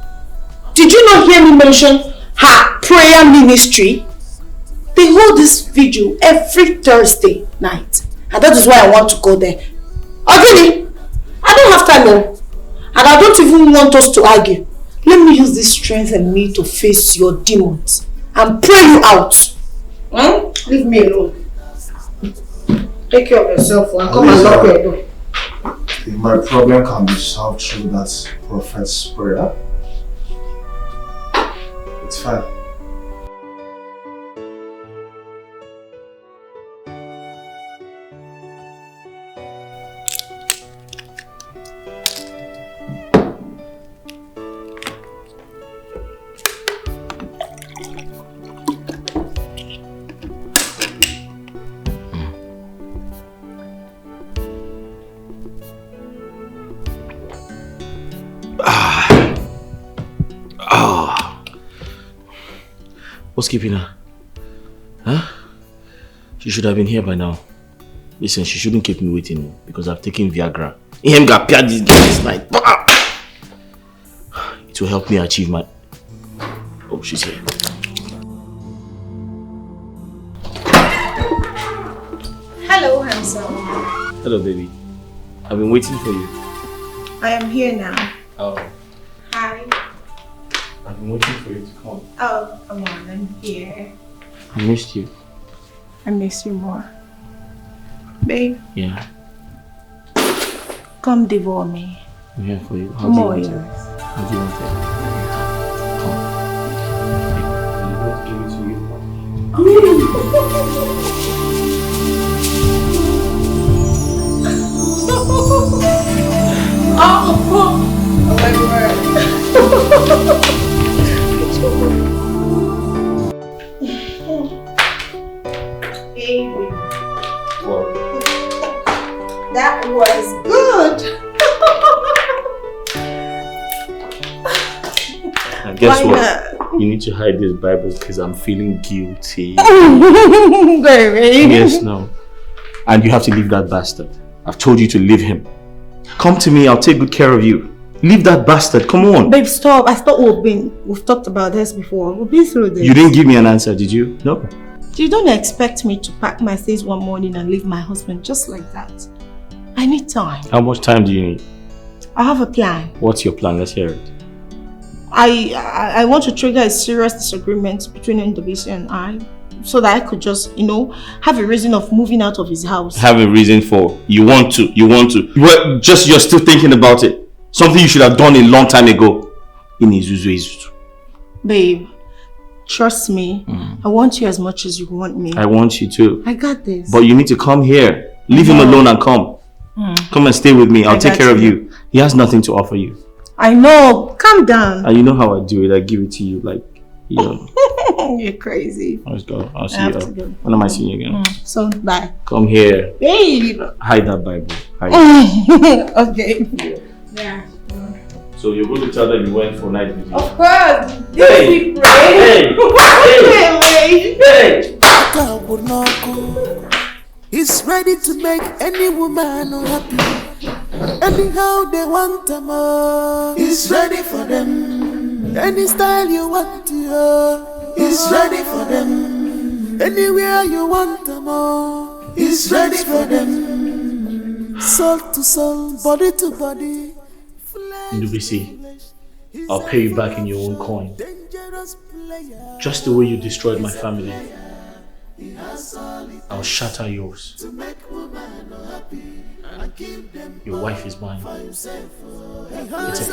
Did you not hear me mention her prayer ministry? They hold this vigil every Thursday night. And that is why I want to go there. Really? I don't have time now. And I don't even want us to argue. Let me use this strength in me to face your demons and pray you out. Leave me alone. Take care of yourself and come and lock your door. If my problem can be solved through that prophet's prayer, it's fine. What's keeping her? Huh? She should have been here by now. Listen, she shouldn't keep me waiting because I've taken Viagra. Him got paired this night. It will help me achieve my... Oh, she's here. Hello, handsome. Hello, baby. I've been waiting for you. I am here now. Oh. Hi. I've been waiting for you to come. Oh, come on, I'm here. I missed you. I miss you more. Babe, Yeah. come devour me. I'm here for you. How I'm do you all want yours. it? How do you want it? Come. I'm going to give it to you. Oh my word. Baby, What? that was good. And guess Why what? not? You need to hide this Bible because I'm feeling guilty. Baby. Yes, no. And you have to leave that bastard. I've told you to leave him. Come to me, I'll take good care of you. Leave that bastard, come on. Babe, stop. I thought we've talked about this before. We've been through this. You didn't give me an answer, did you? No? You don't expect me to pack my things one morning and leave my husband just like that. I need time. How much time do you need? I have a plan. What's your plan? Let's hear it. I want to trigger a serious disagreement between NWC and I so that I could just, have a reason of moving out of his house. Have a reason for you want to. Well, just you're still thinking about it. Something you should have done a long time ago. Izuzu. Babe, trust me. I want you as much as you want me. I want you too. I got this. But you need to come here. Leave him alone and come. Come and stay with me. I'll take care of you. He has nothing to offer you. I know. Calm down. And you know how I do it. I give it to you like, You're crazy. Let's go. I'll see I you. have to go. When am I seeing you again? So, bye. Come here. Babe. Hide that Bible. Hide it. Okay. Yeah. So you're going to tell them you went for night visit? Of course. Hey! We pray. Hey! Hey! God would not go. He's ready to make any woman happy. Anyhow they want them all. He's ready for them. Any style you want to. He's ready for them. Anywhere you want them all. He's ready for them. Soul to soul, body to body. NWC, I'll pay you back in your own coin. Just the way you destroyed my family, I'll shatter yours. Your wife is mine. It's a promise.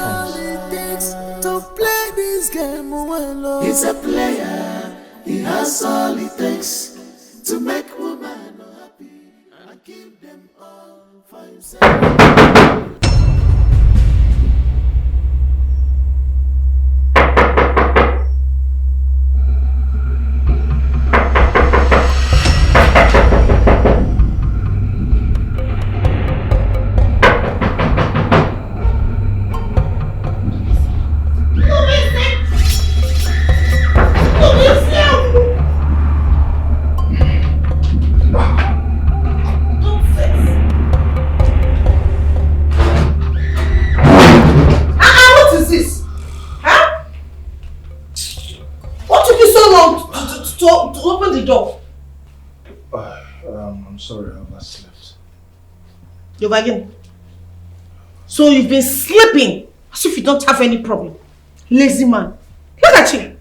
To play this game well. He's a player. He has all it takes to make women happy and give them all for himself. to open the door. I'm sorry, I overslept. You're again. So you've been sleeping as if you don't have any problem. Lazy man. Look at you.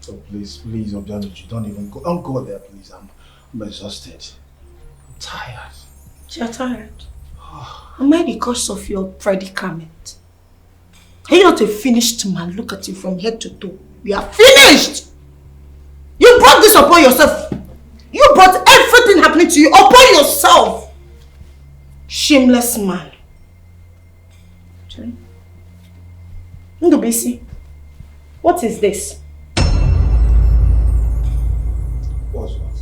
Oh, please, Obianuju, don't go there, please. I'm exhausted. I'm tired. You're tired. Am I the cause of your predicament? Are you not a finished man? Look at you from head to toe. You are finished! You brought this upon yourself. You brought everything happening to you upon yourself. Shameless man. Ndubisi, what is this? What's what?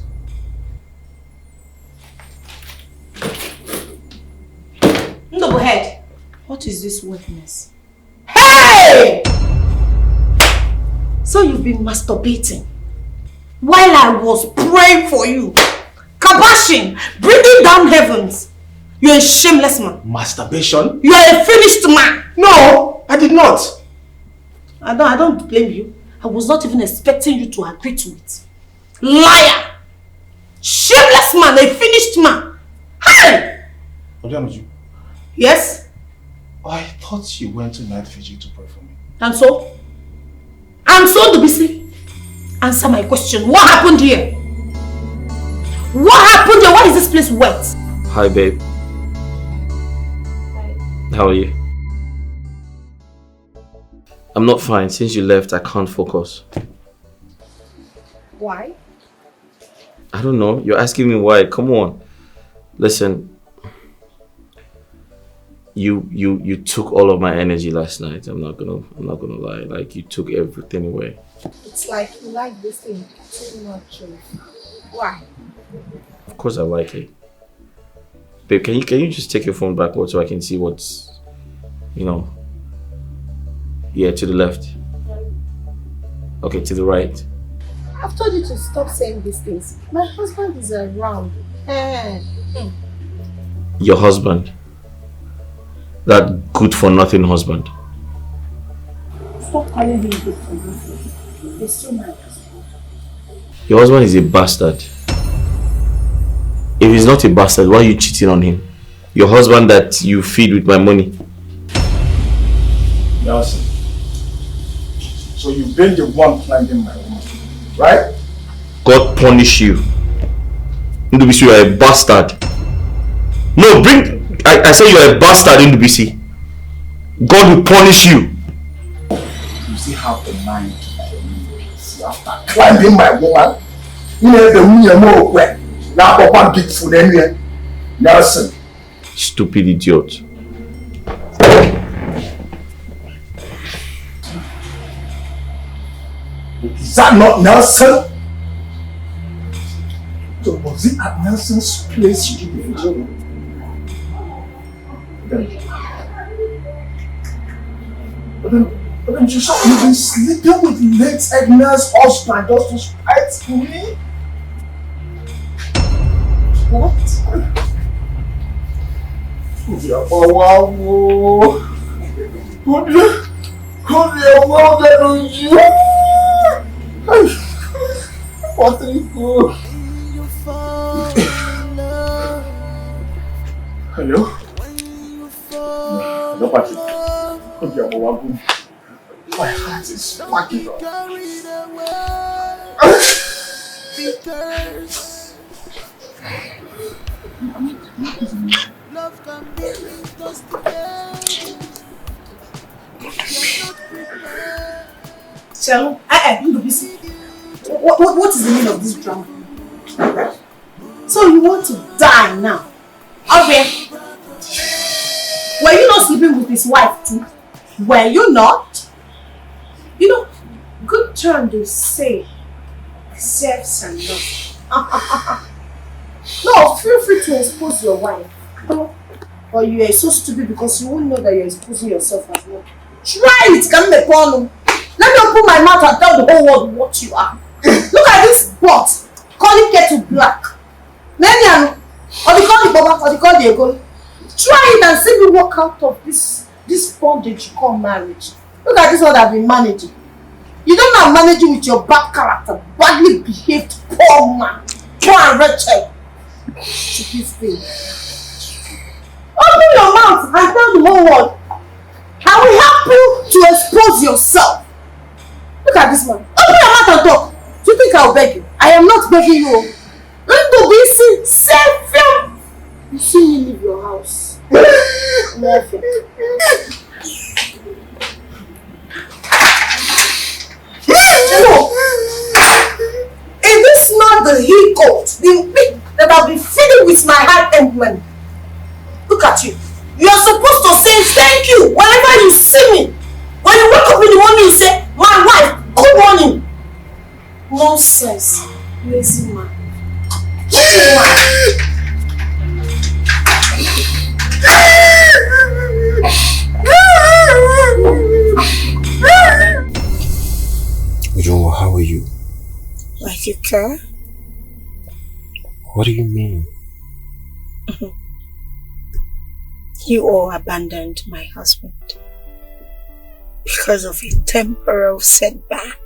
Ndubuhead, what is this wetness? Hey! So you've been masturbating while I was praying for you, kabashing, bringing down heavens. You're a shameless man. Masturbation? You're a finished man. No, I did not. I don't blame you. I was not even expecting you to agree to it. Liar! Shameless man, a finished man. Hey! Odeanuju. Yes? I thought you went to night vigil to pray for me. And so? And so, Ndubisi, answer my question. What happened here? What happened here? Why is this place wet? Hi, babe. Hi. How are you? I'm not fine. Since you left, I can't focus. Why? I don't know. You're asking me why. Come on. Listen. You took all of my energy last night. I'm not gonna lie. Like, you took everything away. It's like you like this thing too much. Why? Of course I like it. Babe, can you just take your phone backward so I can see what's, yeah, to the left. Okay, to the right. I've told you to stop saying these things. My husband is around. Your husband? That good for nothing husband? Stop calling him good for nothing. He's too nice. Your husband is a bastard. If he's not a bastard, why are you cheating on him? Your husband that you feed with my money. Nelson. So you've been the one planting my woman, right? God punish you. Ndubisi, you are a bastard. No, I say you are a bastard, Ndubisi. God will punish you. You see how the mind after climbing my woman, you know the woman more wet. Now I want big food anyway. Nelson. Stupid idiot. Is that not Nelson? So was it at Nelson's place you did the video? But then you saw you've been sleeping with late Edna's husband just to spite me? What? Hello? Hello, Patrick. My heart is fucking up. So, what is the meaning of this drama? So you want to die now? Okay. Were you not sleeping with his wife too? Were you not? You know, good turn to say, serves and love. No, feel free to expose your wife. Or you are so stupid because you won't know that you're exposing yourself as well. Try it, come the porn. Let me open my mouth and tell the whole world what you are. Look at this pot. Call it kettle black. Then or they call the baba, or they call the ego. Try it and see me walk out of this bondage you call marriage. Look at this one I've been managing. You don't know I'm managing with your bad character, badly behaved poor man, poor and wretched. Stupid thing. Open your mouth and tell the whole world. I will help you to expose yourself. Look at this man. Open your mouth and talk. Do you think I'll beg you? I am not begging you. Ndubisi, save him. You see me leave your house. Nothing. Hello. Is this not the he-goat, the pig that I've been feeding with my hand money? Look at you. You are supposed to say thank you whenever you see me. When you wake up in the morning, you say, my wife, good morning. Nonsense. Lazy man. Lazy man. Ujunwa, how are you? Like you care? What do you mean? You all abandoned my husband because of a temporal setback.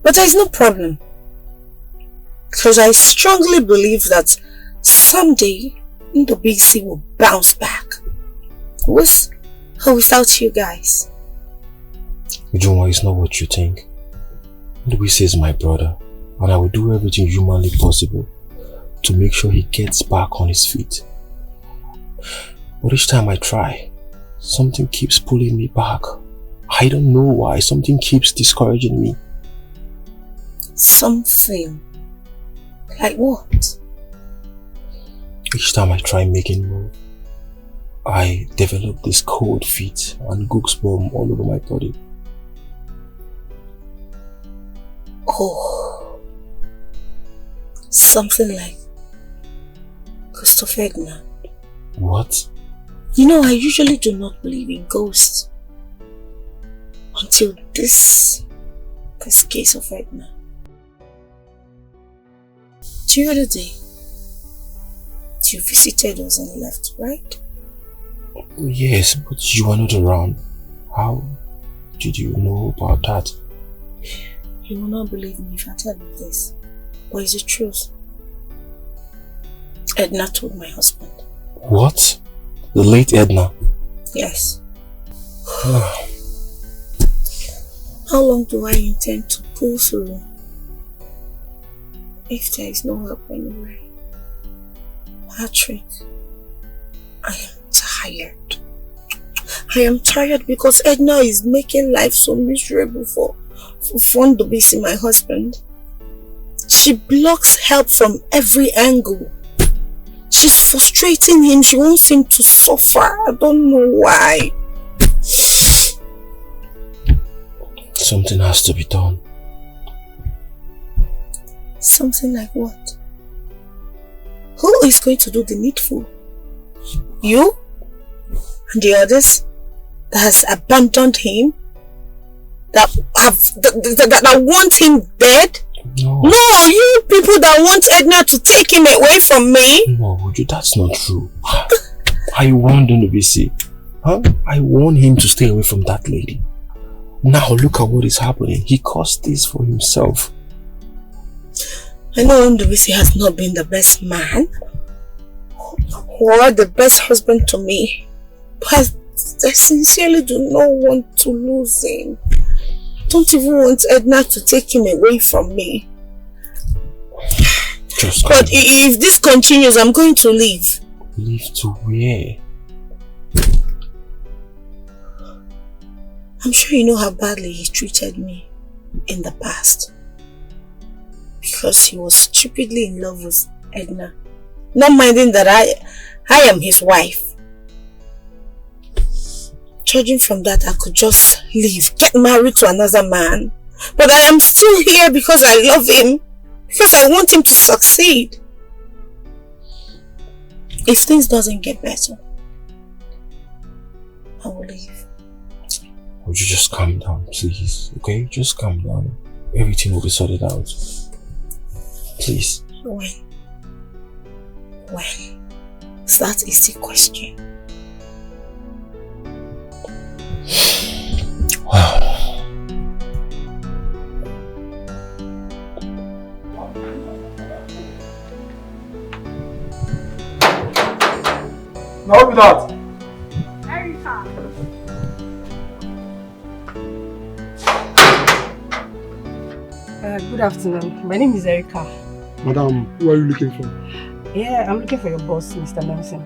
But there's no problem, because I strongly believe that someday Ndobisi will bounce back. With or without you guys. Ujunwa, it's not what you think. Ndobisi is my brother, and I will do everything humanly possible to make sure he gets back on his feet. But each time I try, something keeps pulling me back. I don't know why. Something keeps discouraging me. Something? Like what? Each time I try making move, I develop this cold feet and goosebumps all over my body. Oh, something like ghost of Edna. What? You know, I usually do not believe in ghosts until this case of Edna. The other day, you visited us and left, right? Yes, but you were not around. How did you know about that? You will not believe me if I tell you this, but it's the truth. Edna told my husband. What? The late Edna? Yes. How long do I intend to pull through if there is no help anywhere? Patrick, I am tired. I am tired because Edna is making life so miserable for Ndobisi, my husband. She blocks help from every angle. She's frustrating him. She wants him to suffer. I don't know why. Something has to be done. Something like what? Who is going to do the needful? You? And the others that has abandoned him? That want him dead? No. No, you people that want Edna to take him away from me? No, that's not true. I warned Ndobisi. I warned him to stay away from that lady. Now look at what is happening. He caused this for himself. I know Ndobisi has not been the best man or the best husband to me, but I sincerely do not want to lose him. I don't even want Edna to take him away from me. But if this continues, I'm going to leave. Leave to where? I'm sure you know how badly he treated me in the past. Because he was stupidly in love with Edna. Not minding that I am his wife. Judging from that, I could just leave, get married to another man. But I am still here because I love him. Because I want him to succeed. If things doesn't get better, I will leave. Would you just calm down, please? Okay? Just calm down. Everything will be sorted out. Please. When? That is the question. Wow. Now be that. Erica. Good afternoon. My name is Erica. Madam, who are you looking for? Yeah, I'm looking for your boss, Mr. Nelson.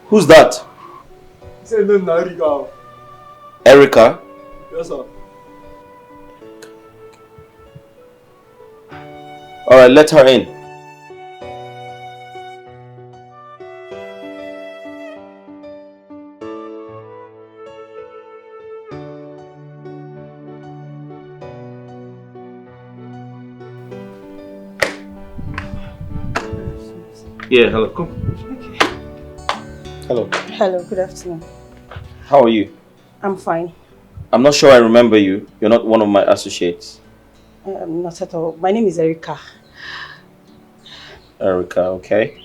Who's that? Say no, Narika. Erica? Yes, sir. Alright, let her in. Yeah, hello, come. Okay. Hello. Hello, good afternoon. How are you? I'm fine. I'm not sure I remember you. You're not one of my associates. Not at all. My name is Erica. Erica, okay.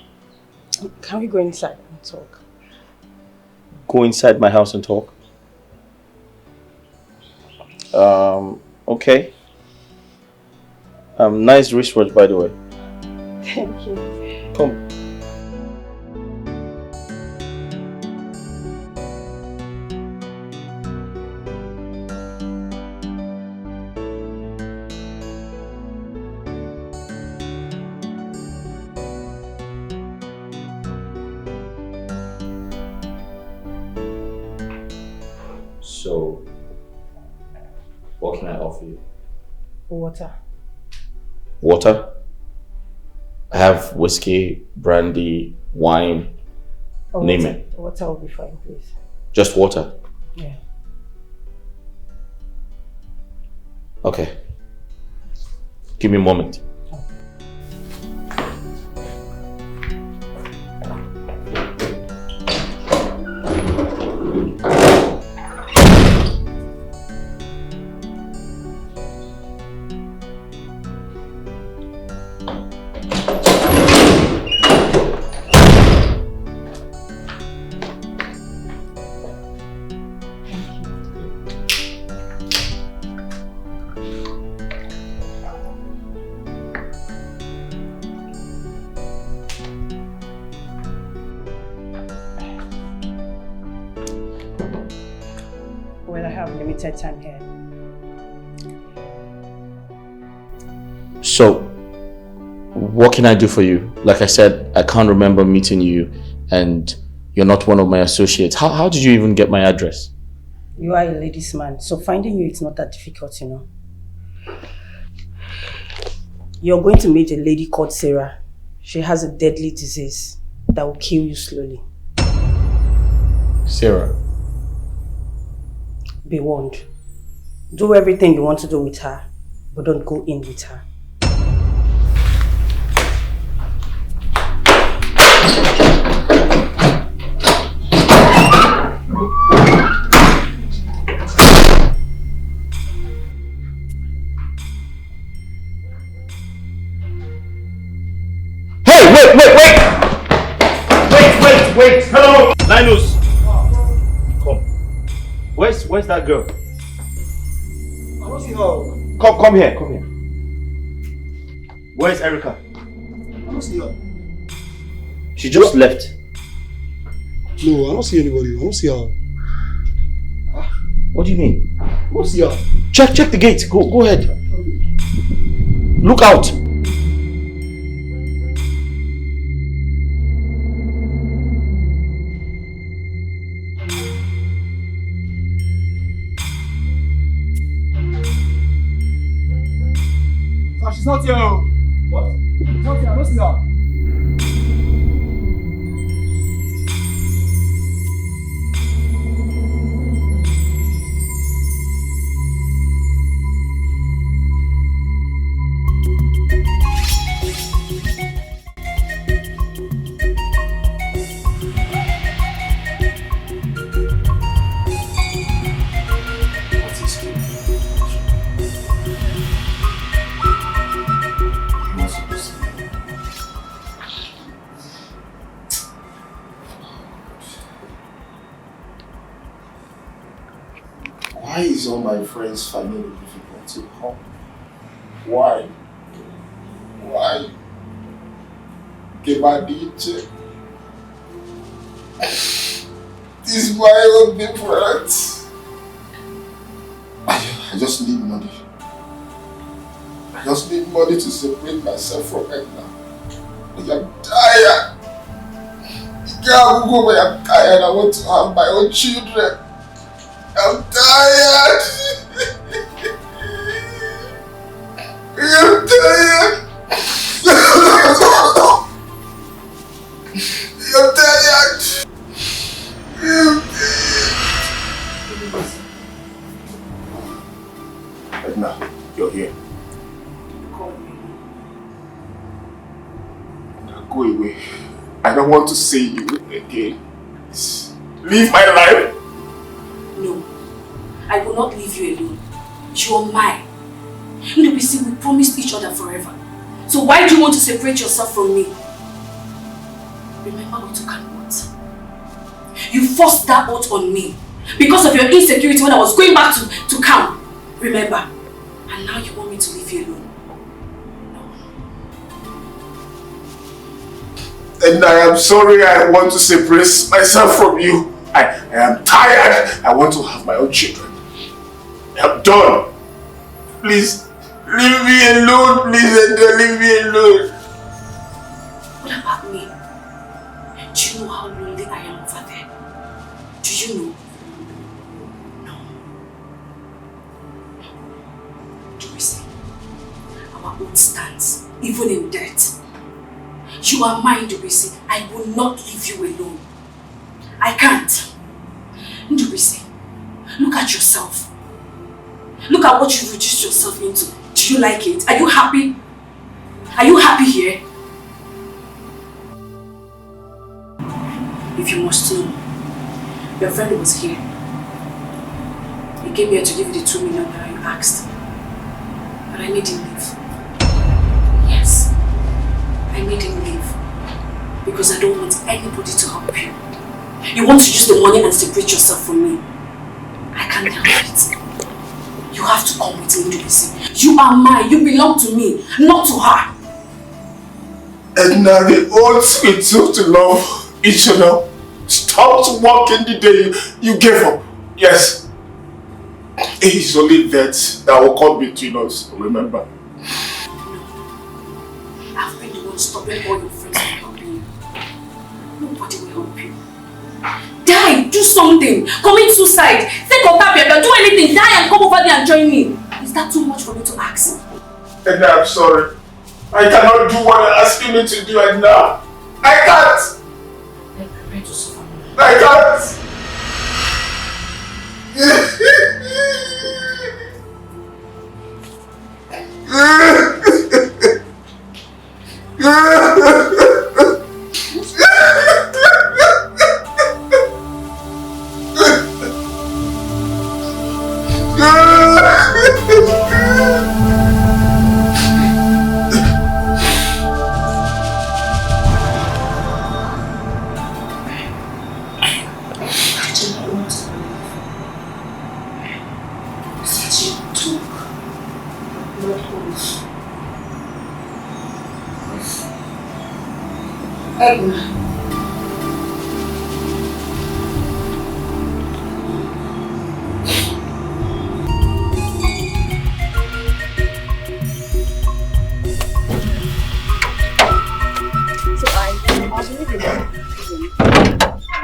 Can we go inside and talk? Go inside my house and talk? Okay. Nice wristwatch, by the way. Thank you. Come. So, what can I offer you? Water. Water? I have whiskey, brandy, wine, name it. Water will be fine, please. Just water? Yeah. Okay. Give me a moment. Well, I have limited time here. So, what can I do for you? Like I said, I can't remember meeting you and you're not one of my associates. How did you even get my address? You are a ladies' man, so finding you is not that difficult, you know. You're going to meet a lady called Sarah. She has a deadly disease that will kill you slowly. Sarah? Be warned. Do everything you want to do with her, but don't go in with her. Wait! Hello! Linus! Come. Where's that girl? I don't see her. Come here. Where's Erica? I don't see her. She just left. No, I don't see anybody. I don't see her. What do you mean? I don't see her. Check the gate. Go ahead. Look out. She's not here. What? She's not here. I don't see her. Why is all my friends finding it difficult to come? Why? Why? Que va dice? Is my own different. I just need money. I just need money to separate myself from Edna. I am tired. I'm tired. I want to have my own children. I'm tired. I'm tired. I'm tired. Edna, you're here. Go away. I don't want to see you again. Leave my life. No, I will not leave you alone. You are mine. We promised each other forever. So why do you want to separate yourself from me? Remember we took an oath. You forced that oath on me because of your insecurity when I was going back to camp. Remember? And now you want me to leave you alone. And I am sorry, I want to separate myself from you. I am tired. I want to have my own children. I'm done. Please, leave me alone. Please, Edna, leave me alone. What about me? Do you know how lonely I am over there? Do you know? No. Do we say? Our oath stands, even in death. You are mine, Dubisi. I will not leave you alone. I can't. Dubisi, look at yourself. Look at what you've reduced yourself into. Do you like it? Are you happy? Are you happy here? If you must know, your friend was here. He came here to give you the 2 million that you asked. But I made him leave. Yes. I made him leave because I don't want anybody to help you. You want to use the money and separate yourself from me. I can't help it. You have to come with me, Dubisi. You are mine. You belong to me, not to her. Edna, the oaths we took to love each other stopped working the day you gave up. Yes. It is only that will come between us, remember? I've been the one stopping all your friends from helping you. Nobody will help you. Die! Do something! Commit suicide! Take up that paper! Do anything! Die and come over there and join me! Is that too much for me to ask? Edna, I'm sorry. I cannot do what you're asking me to do, Edna. I can't! I'm prepared to suffer. I can't!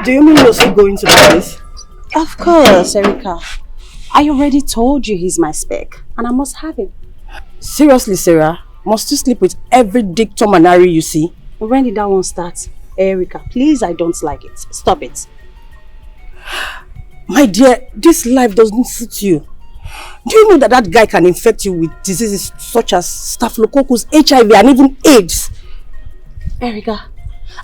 Do you mean you're still going to the place? Of course, Erica. I already told you he's my spec, and I must have him. Seriously, Sarah? Must you sleep with every dick, Tom and Harry you see? When did that one start? Erica, please, I don't like it. Stop it. My dear, this life doesn't suit you. Do you know that that guy can infect you with diseases such as staphylococcus, HIV, and even AIDS? Erica,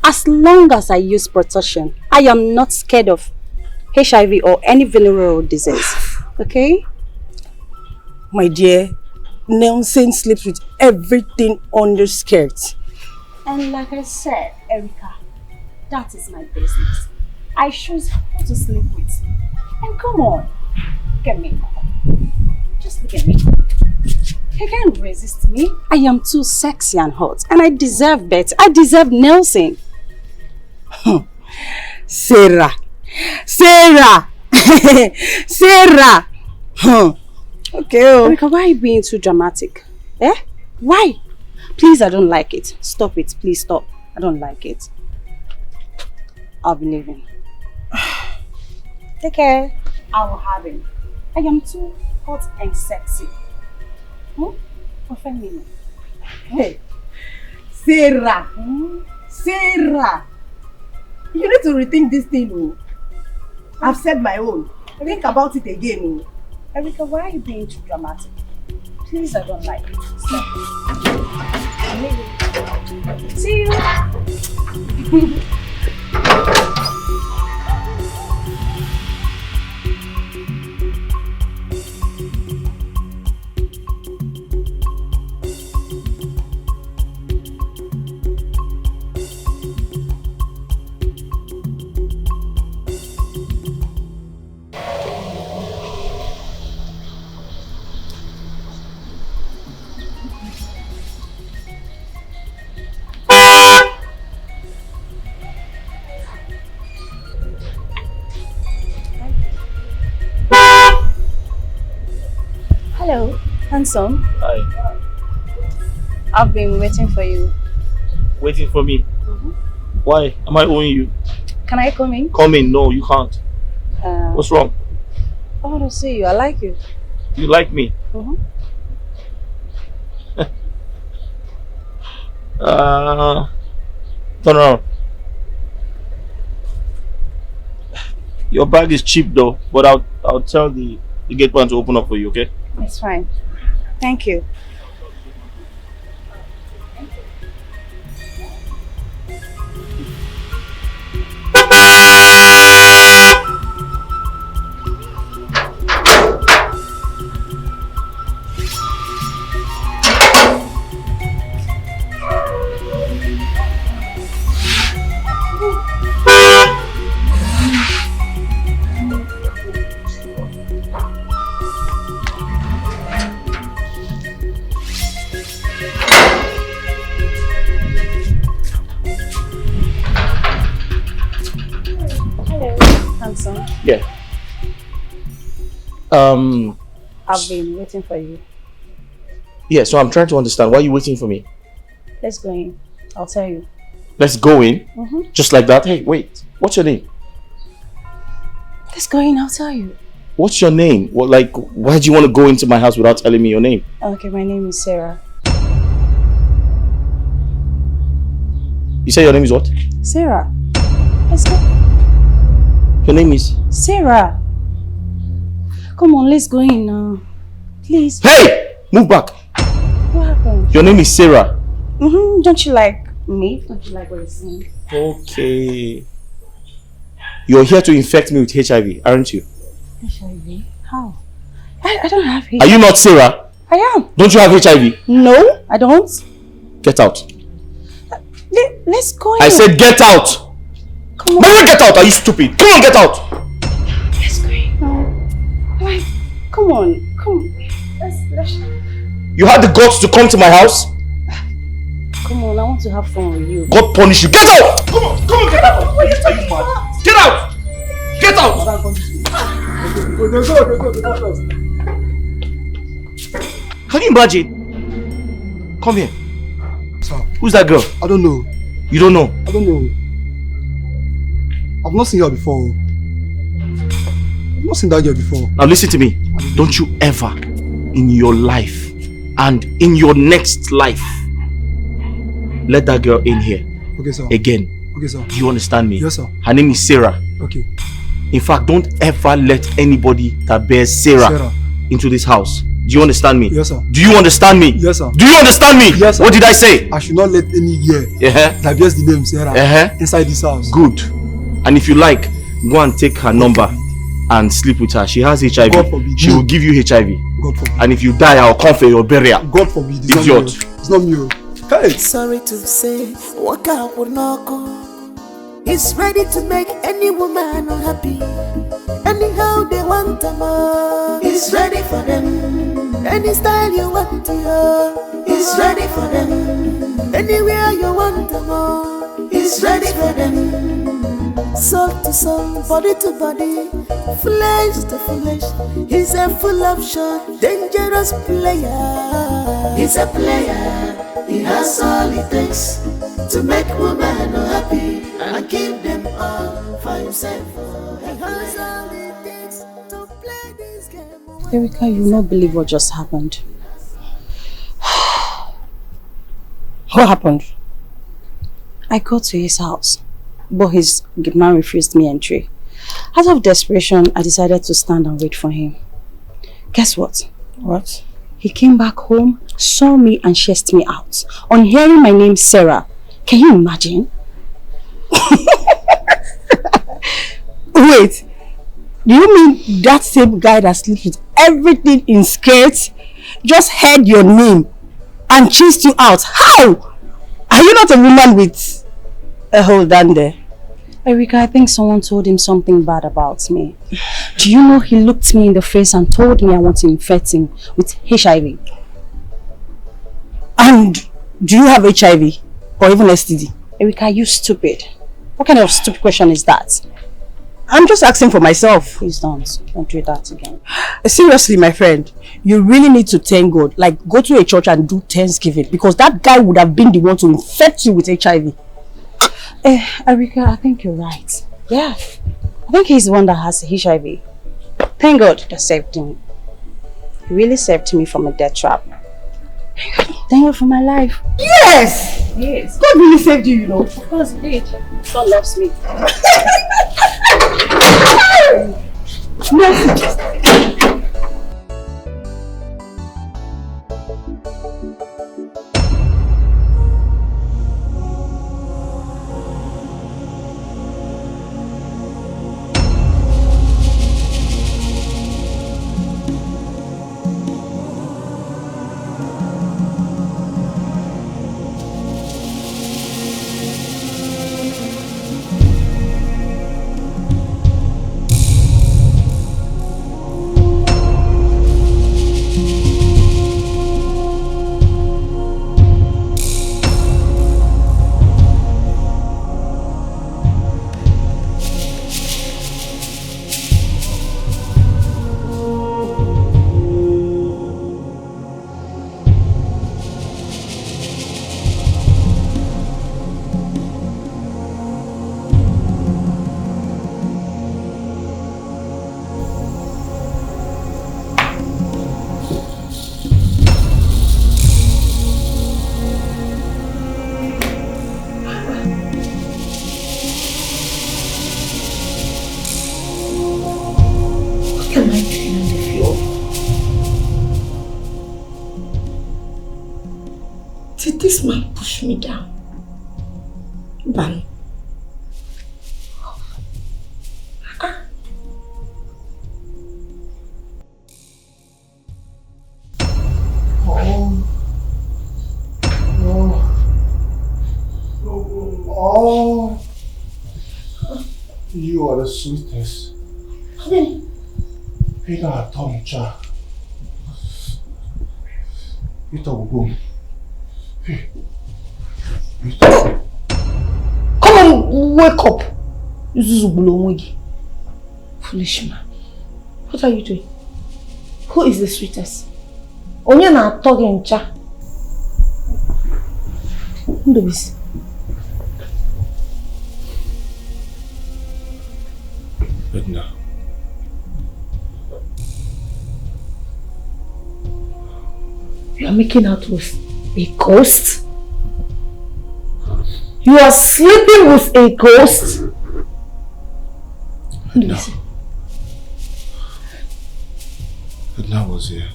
as long as I use protection, I am not scared of HIV or any venereal disease. Okay? My dear, Nelson sleeps with everything under skirt. And like I said, Erica, that is my business. I choose who to sleep with. And come on, look at me. Just look at me. He can't resist me. I am too sexy and hot, and I deserve better. I deserve Nelson. Sarah. Sarah. Sarah. Okay. Erica, why are you being too dramatic? Eh? Why? Please, I don't like it. Stop it. Please stop. I don't like it. I'll be leaving. Take care. I will have him. I am too hot and sexy. Offend me. Hey. Sarah. Sarah. You need to rethink this thing. Oh. I've said my own. Think about it again. Oh. Erica, why are you being too dramatic? Please, I don't like it. Stop it. See you. Hello, handsome. Hi. I've been waiting for you. Waiting for me? Why? Am I owing you? Can I come in? Come in. No, you can't. What's wrong? I want to see you. I like you. You like me? Turn around. Your bag is cheap though, but I'll tell the gate man to open up for you, okay? It's fine. Thank you. Yeah. I've been waiting for you. Yeah, so I'm trying to understand. Why are you waiting for me? Let's go in. I'll tell you. Let's go in? Just like that? Hey, wait. What's your name? Let's go in. I'll tell you. What's your name? What, like, why do you want to go into my house without telling me your name? Okay, my name is Sarah. You say your name is what? Sarah. Let's go. Your name is? Sarah. Come on, let's go in now. Please. Hey! Move back. What happened? Your name is Sarah. Don't you like me? Don't you like what you're saying? Okay. You're here to infect me with HIV, aren't you? HIV? How? I don't have HIV. Are you not Sarah? I am. Don't you have HIV? No, I don't. Get out. Let's go in. I said get out. Come on. Mama, get out. Are you stupid? Come on, get out. Let's go in now. Like, come on. Come. Let's... You had the guts to come to my house? Come on, I want to have fun with you. God punish you. Get out! Come on, get out! Are you mad? Get out! Get out! Can you imagine? Come here. Sir. Who's that girl? I don't know. You don't know? I don't know. I've not seen her before. I've not seen that girl before. Now listen to me. Don't you ever in your life and in your next life let that girl in here. Okay, sir. Again. Okay, sir. Do you understand me? Yes, sir. Her name is Sarah. Okay. In fact, don't ever let anybody that bears Sarah into this house. Do you understand me? Yes, sir. Do you understand me? Yes, sir. Do you understand me? Yes, sir. What did I say? I should not let any girl that bears the name Sarah inside this house. Good. And if you like, go and take her number and sleep with her. She has HIV. God forbid. She will give you HIV. God forbid. And if you die, I'll come for your burial. God forbid. Idiot. It's not me. Hey. Sorry to say, walk out would not go. He's ready to make any woman unhappy. Anyhow they want them all. He's ready for them. Any style you want to hear. He's ready for them. Anywhere you want them all. He's ready for them. soul to soul, body to body, flesh to flesh. He's a full option, dangerous player. He's a player, he has all it takes to make women happy and keep them all for himself. He has all it takes to play this game. Erica, you will not believe what just happened. What happened? I got to his house, but his man refused me entry. Out of desperation, I decided to stand and wait for him. Guess what? What? He came back home, saw me and chased me out. On hearing my name, Sarah. Can you imagine? Wait, do you mean that same guy that sleeps with everything in skirts just heard your name and chased you out? How? Are you not a woman with a hole down there? Erica, I think someone told him something bad about me. Do you know he looked me in the face and told me I want to infect him with HIV? And do you have HIV or even STD? Erica, you stupid. What kind of stupid question is that? I'm just asking for myself. Please don't do that again. Seriously, my friend, you really need to thank God. Like, go to a church and do Thanksgiving, because that guy would have been the one to infect you with HIV. Erica, I think you're right. Yeah, I think he's the one that has HIV. Thank God that saved him. He really saved me from a death trap. Thank God for my life. Yes! Yes. God really saved you, you know. Of course he did. God loves me. This man pushed me down. Bam. You are the sweetest. Peter had Tommy Cha. Peter will go. Hey. Peter. Come on, wake up. This is Ubulonwegi. Foolish man. What are you doing? Who is the sweetest? Onye na atọ ncha. Who do we see? Edna. You are making out with a ghost? You are sleeping with a ghost? Who do we see? Edna was here.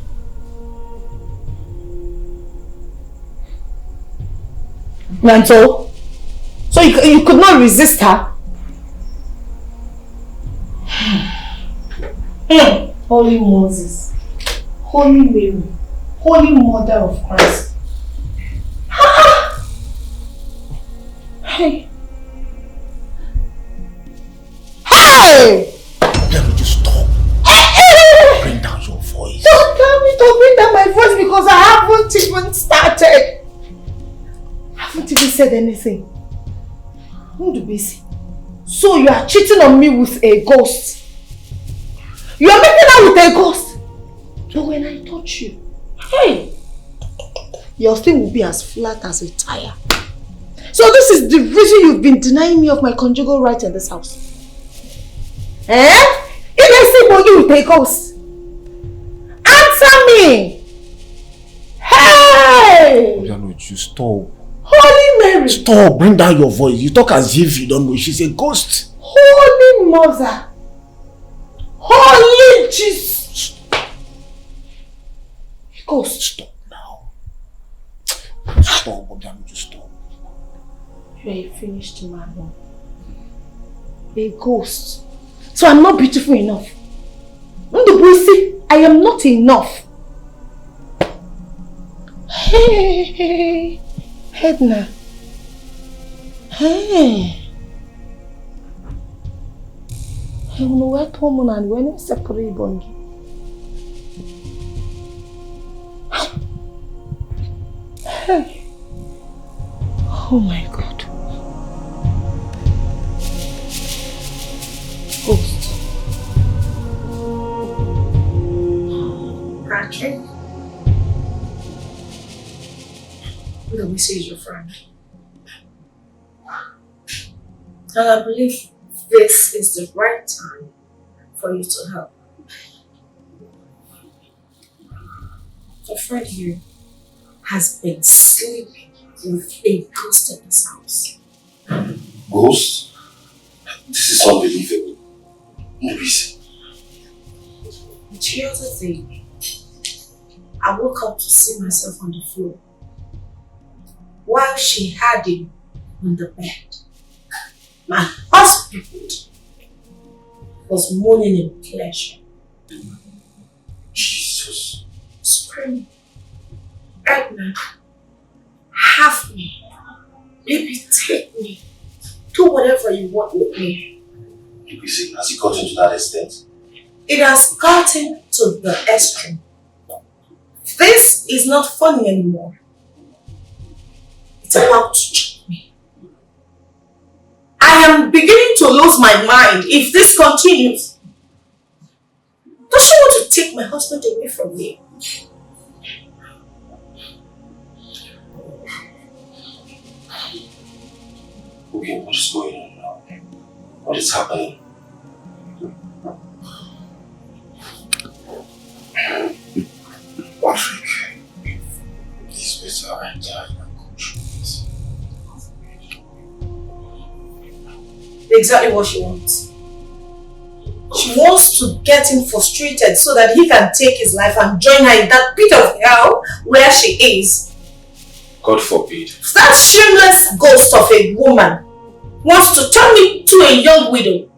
And so you could not resist her? Holy Moses, Holy Mary, Holy Mother of Christ. Hey! Hey! Then would you stop? Bring down your voice. Don't tell me to bring down my voice because I haven't even started. I haven't even said anything. Who do we see? So you are cheating on me with a ghost. You are making out with a ghost. But when I touch you, hey, your skin will be as flat as a tire. So this is the reason you've been denying me of my conjugal rights in this house. Eh? If I say for you with a ghost, answer me. Hey! Obiano, you stop. Holy Mary! Stop, bring down your voice. You talk as if you don't know she's a ghost. Holy Mother! Holy Jesus! Ghost. Stop now. Stop, Obiano, just stop. You are a finished man. A ghost. So I'm not beautiful enough. Ndubuisi, I am not enough. Hey, Edna. Hey. I don't know what woman and when it's separate bongi. Hey. Oh my God. Ghost. Patrick. Louis is your friend. And I believe this is the right time for you to help. Your friend here has been sleeping with a ghost in this house. Ghost? This is unbelievable. Movies. The other day, I woke up to see myself on the floor while she had him on the bed. My husband was moaning in pleasure. Jesus. Screaming, Edna, have me. Baby, take me. Do whatever you want with me. Has it gotten to that extent? It has gotten to the extreme. This is not funny anymore. It's about to choke me. I am beginning to lose my mind if this continues. Does she want to take my husband away from me? Okay, what is going on now? What is happening? Patrick, these better are dying and control. Exactly what she wants. She wants to get him frustrated so that he can take his life and join her in that pit of hell where she is. God forbid. That shameless ghost of a woman wants to turn me to a young widow.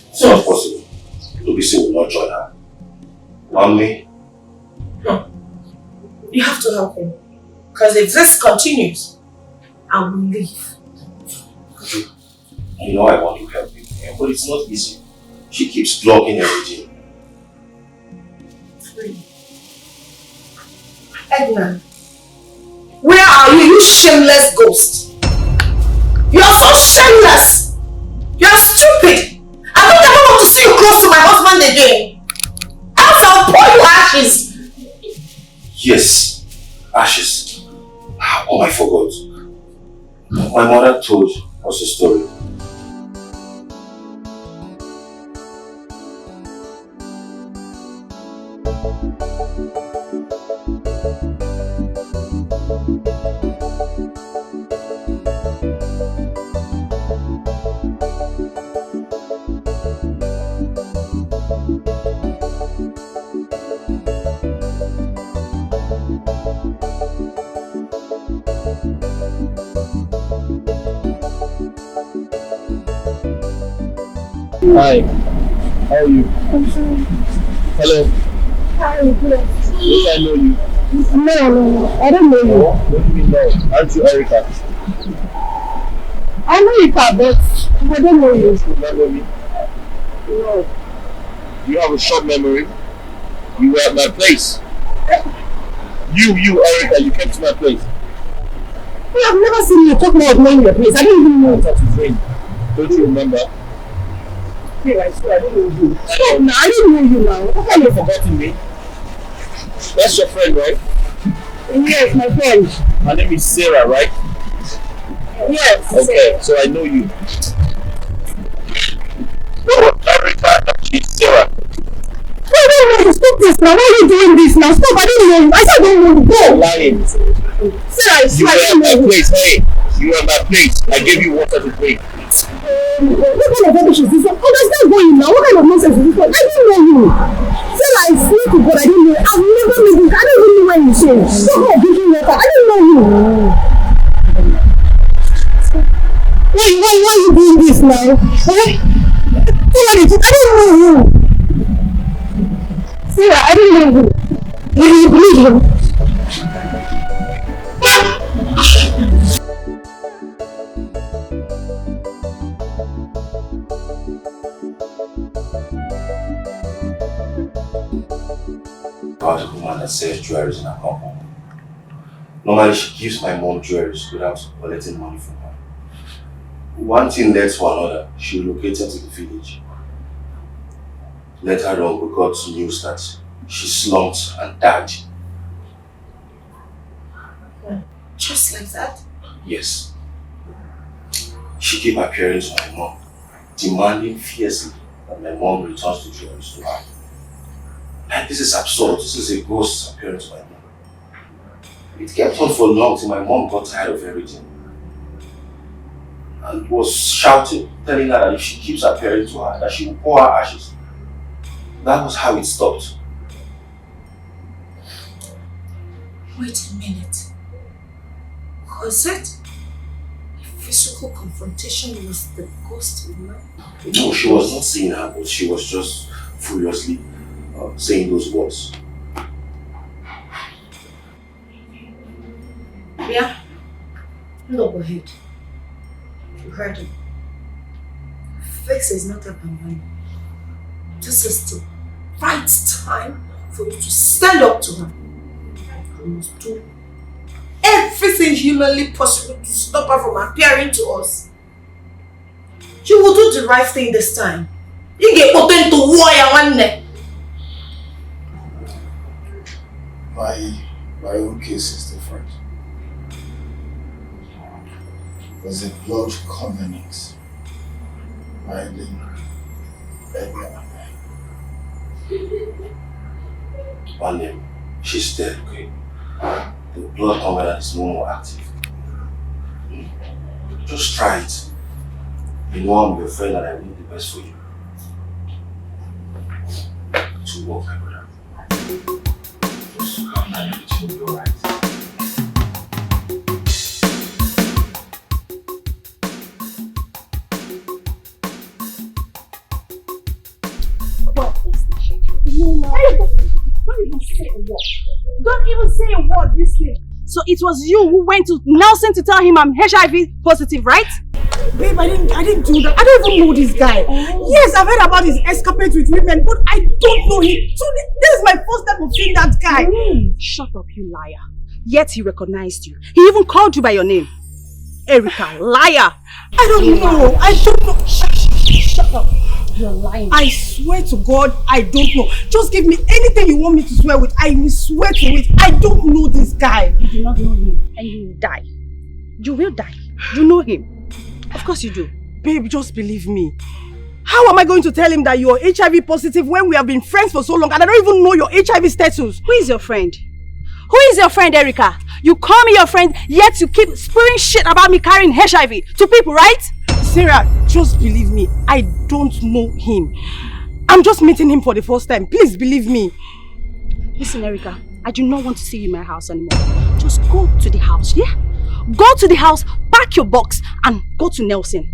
It's not possible. Lubisi will not join her. On me? You have to help him. Because if this continues, I will leave. You know I want to help you, but it's not easy. She keeps blocking everything. Edna, where are you, you shameless ghost? You are so shameless. You are stupid. I don't ever want to see you close to my husband again. Else I'll pour you ashes. Yes, ashes. Oh, I forgot. My mother told us a story. Hi, how are you? I'm fine. Hello. Hi, I'm good. Yes, I know you. No, I don't know you. What do you mean no? Aren't you Erica? I know you, but I don't know you. You don't know me? No. You have a short memory. You were at my place. You, Erica, you came to my place. I've never seen you talk more of knowing your place. I didn't even know. That is rain. Don't you remember? Hey, I swear I don't know you. Stop now, I didn't know you now. How come You've forgotten me? That's your friend, right? Yes, my friend. Her name is Sarah, right? Yes. Okay, so I know you. She's Sarah. Wait, stop this now. Why are you doing this now? Stop, I didn't know you. I said I don't know you. Go. You're lying. Sarah, I You swear I were didn't at know my you. place, hey. You were at my place. I gave you water to drink. What kind of rubbish is this one? Understand going now? What kind of nonsense is this one? I didn't know you. Sarah, I swear to God, I didn't know you. I've never met you. I don't even know where you came. Stop drinking water. I didn't know you. Why are you doing this now? Sarah, I don't know you. Sarah, I didn't know you. Will you believe him? About a woman that sells jewelry in her compound. Normally she gives my mom jewelry without collecting money from her. One thing led to another. She relocated to the village. Later on, we got news that she slumped and died. Just like that? Yes. She kept appearing to my mom, demanding fiercely that my mom returns the jewelry to her. Like, this is absurd. This is a ghost appearing to my mom. It kept on for long till my mom got tired of everything. And was shouting, telling her that if she keeps appearing to her, that she will pour her ashes. That was how it stopped. Wait a minute. Was it a physical confrontation with the ghost woman? No, she was not seeing her, but she was just furiously saying those words. Yeah? No, go ahead. You heard him. Fix is not about money. This is the right time for you to stand up to her. You must do everything humanly possible to stop her from appearing to us. You will do the right thing this time. You get put into warrior one neck. My own case is different. It was a blood covenant binding Edna and I. One name, she's dead, okay? The blood covenant is no more active. Just try it. You know I'm your friend and I will do the best for you. To work, my brother. Just calm down, everything will be alright. Don't even say a word this thing. So it was you who went to Nelson to tell him I'm HIV positive, right? Babe, I didn't do that. I don't even know this guy. Yes, I've heard about his escapades with women, but I don't know him. So this is my first time of seeing that guy. Shut up, you liar. Yet he recognized you. He even called you by your name. Erica, liar. I don't know. I don't know. Shut up. You're lying. I swear to God, I don't know. Just give me anything you want me to swear with. I will swear to it. I don't know this guy. You do not know him and you will die. You will die. You know him. Of course you do. Babe, just believe me. How am I going to tell him that you're HIV positive when we have been friends for so long and I don't even know your HIV status? Who is your friend? Who is your friend, Erica? You call me your friend, yet you keep spewing shit about me carrying HIV to people, right? Sarah, just believe me. I don't know him. I'm just meeting him for the first time. Please believe me. Listen, Erica, I do not want to see you in my house anymore. Just go to the house, yeah? Go to the house, pack your box, and go to Nelson.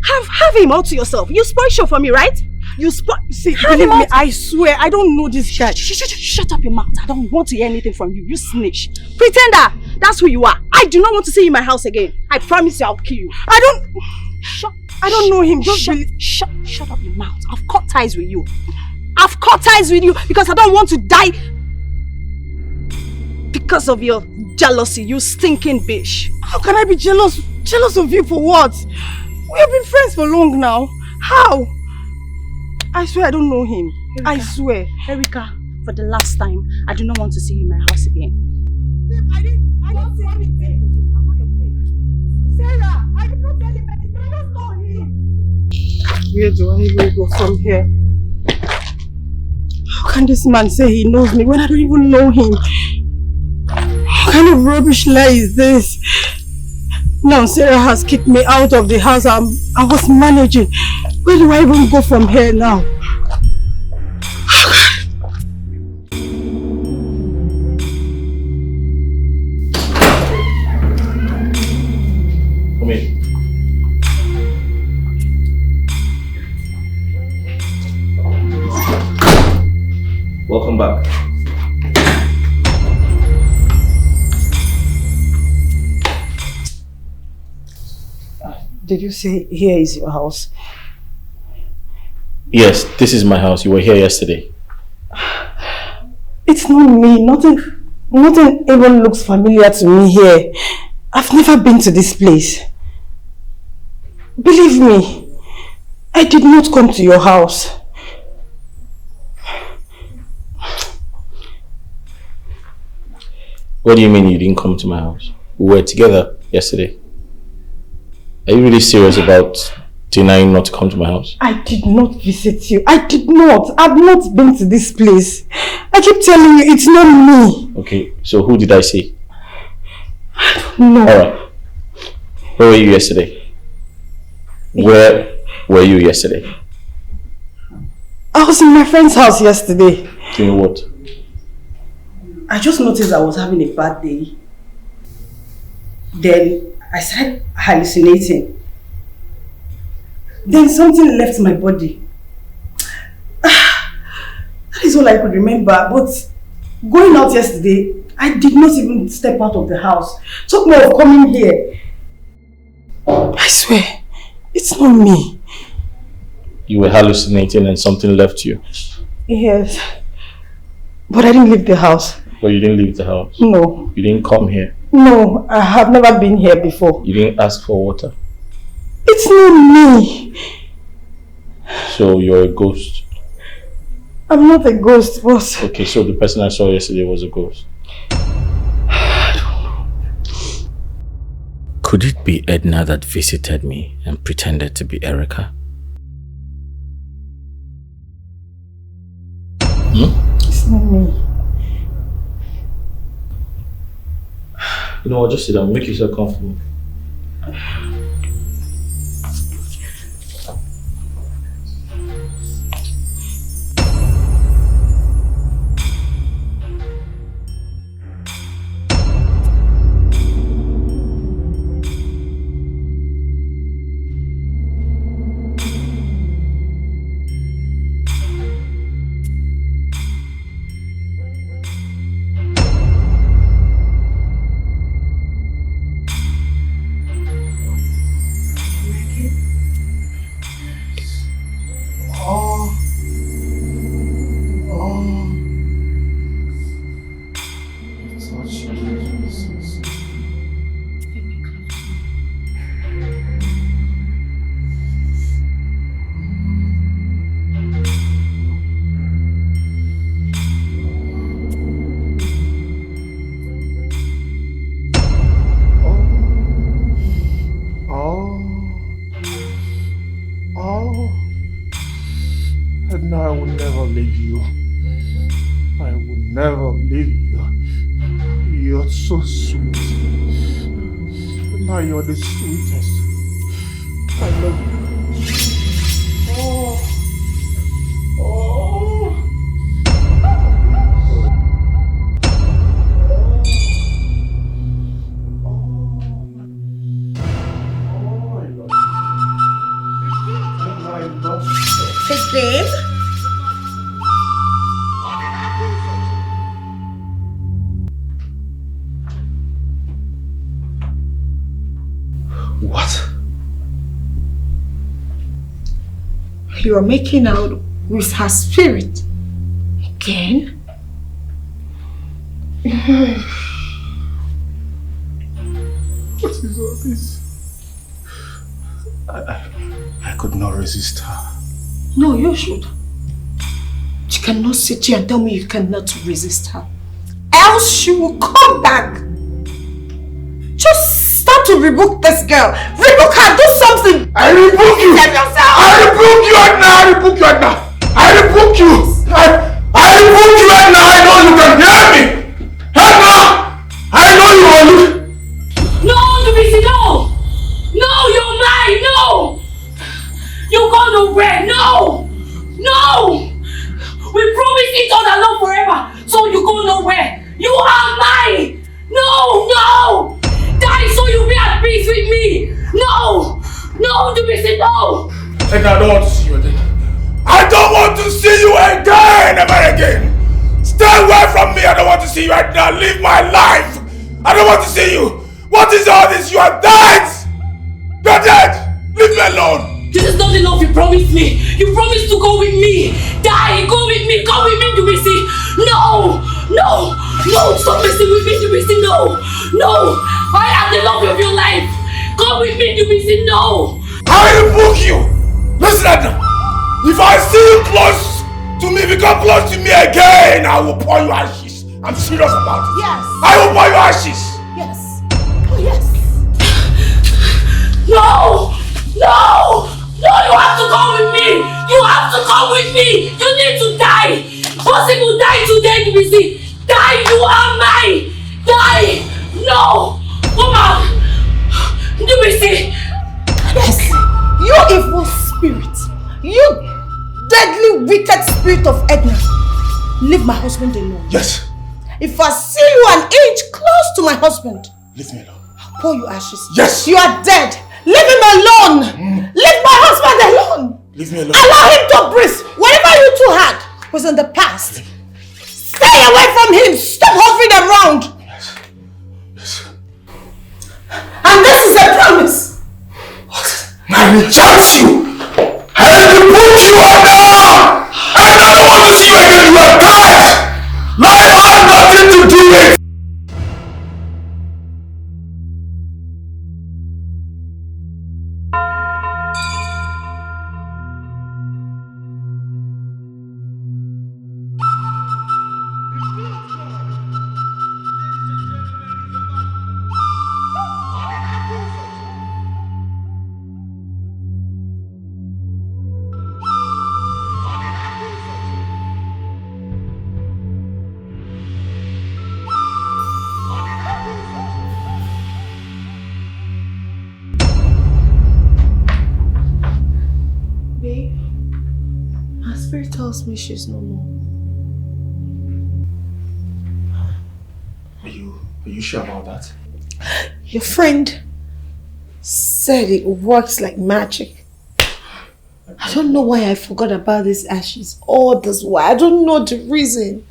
Have him all to yourself. You spoil show for me, right? You spoil. See, believe me, I swear, I don't know this guy. Shut up your mouth. I don't want to hear anything from you. You snitch. Pretender. That's who you are. I do not want to see you in my house again. I promise you I'll kill you. I don't know him. Just shut up your mouth. I've cut ties with you. I've cut ties with you because I don't want to die because of your jealousy, you stinking bitch. How can I be jealous? Jealous of you for what? We have been friends for long now. How? I swear I don't know him. Erica, I swear. Erica, for the last time, I do not want to see you in my house again. I didn't say anything. I'm not your friend. Sarah, I did not tell him anything. I don't know him. Where do I even go from here? How can this man say he knows me when I don't even know him? What kind of rubbish lie is this? Now Sarah has kicked me out of the house I was managing. Where do I even go from here now? Come in. Welcome back. Did you say here is your house? Yes, this is my house. You were here yesterday. It's not me. Nothing even looks familiar to me here. I've never been to this place. Believe me, I did not come to your house. What do you mean you didn't come to my house? We were together yesterday. Are you really serious about denying not to come to my house? I did not visit you. I did not. I've not been to this place. I keep telling you, it's not me. Okay, so who did I see? I don't know. Alright. Where were you yesterday? Where were you yesterday? I was in my friend's house yesterday. Doing what? I just noticed I was having a bad day. Then I started hallucinating. Then something left my body. That is all I could remember. But going out yesterday, I did not even step out of the house. Talk more of coming here. I swear, it's not me. You were hallucinating and something left you? Yes. But I didn't leave the house. But you didn't leave the house? No. You didn't come here? No, I have never been here before. You didn't ask for water? It's not me. So you're a ghost? I'm not a ghost, boss. Okay, so the person I saw yesterday was a ghost? I don't know. Could it be Edna that visited me and pretended to be Erica? It's not me. You know what, just sit down, make yourself comfortable. Edna, I will never leave you. I will never leave you. You're so sweet. Edna, you're the sweetest. I love you. Babe? What? You are making out with her spirit again? What is I could not resist her. No, you should. You cannot sit here and tell me you cannot resist her. Else she will come back. Just start to rebuke this girl. Rebuke her, do something. I rebuke you. Save yourself. I rebuke you, Edna. I rebuke you, Edna. I rebuke you. I rebuke you, Edna. I know you can hear me. Edna, I know you will. No, Dubisi, no. No, you're mine. No. You go nowhere. No. No. We promised each other love forever, so you go nowhere. You are mine. No, no. Die so you'll be at peace with me. No. No, Dubisi, no. Edna, I don't want to see you again. I don't want to see you again, ever again. Stay away from me. I don't want to see you, Edna. Live my life. I don't want to see you. What is all this? You are dead. You're dead. Leave me alone. This is not the love you promised me. You promised to go with me. Die, go with me, Dubisi. No, no, no, stop messing with me, Dubisi, no. No, I am the love of your life. Go with me, Dubisi, no. I rebuke you. Listen, Edna. If I see you close to me, become close to me again, I will pour you ashes. I'm serious about it. Yes. I will pour you ashes. Yes. Oh, yes. No! No! No, you have to come with me! You have to come with me! You need to die! Possible die today, Dubisi! Die! You are mine! Die! No! Come on! Dubisi! Yes! You evil spirit! You deadly wicked spirit of Edna! Leave my husband alone. Yes. If I see you an inch close to my husband, leave me alone. I'll pour you ashes. Yes. You are dead. Leave him alone. Leave my husband alone. Leave me alone. Allow him to breathe. Whatever you two had was in the past. Stay away from him. Stop hovering around. Yes. Yes. And this is a promise. What? I reject you. I rebuke you, Edna. I don't want to see you again. You are dead. Life has nothing to do with it. Tells me she's no more. Are you sure about that? Your friend said it works like magic. I don't know why I forgot about these ashes all this while. I don't know the reason.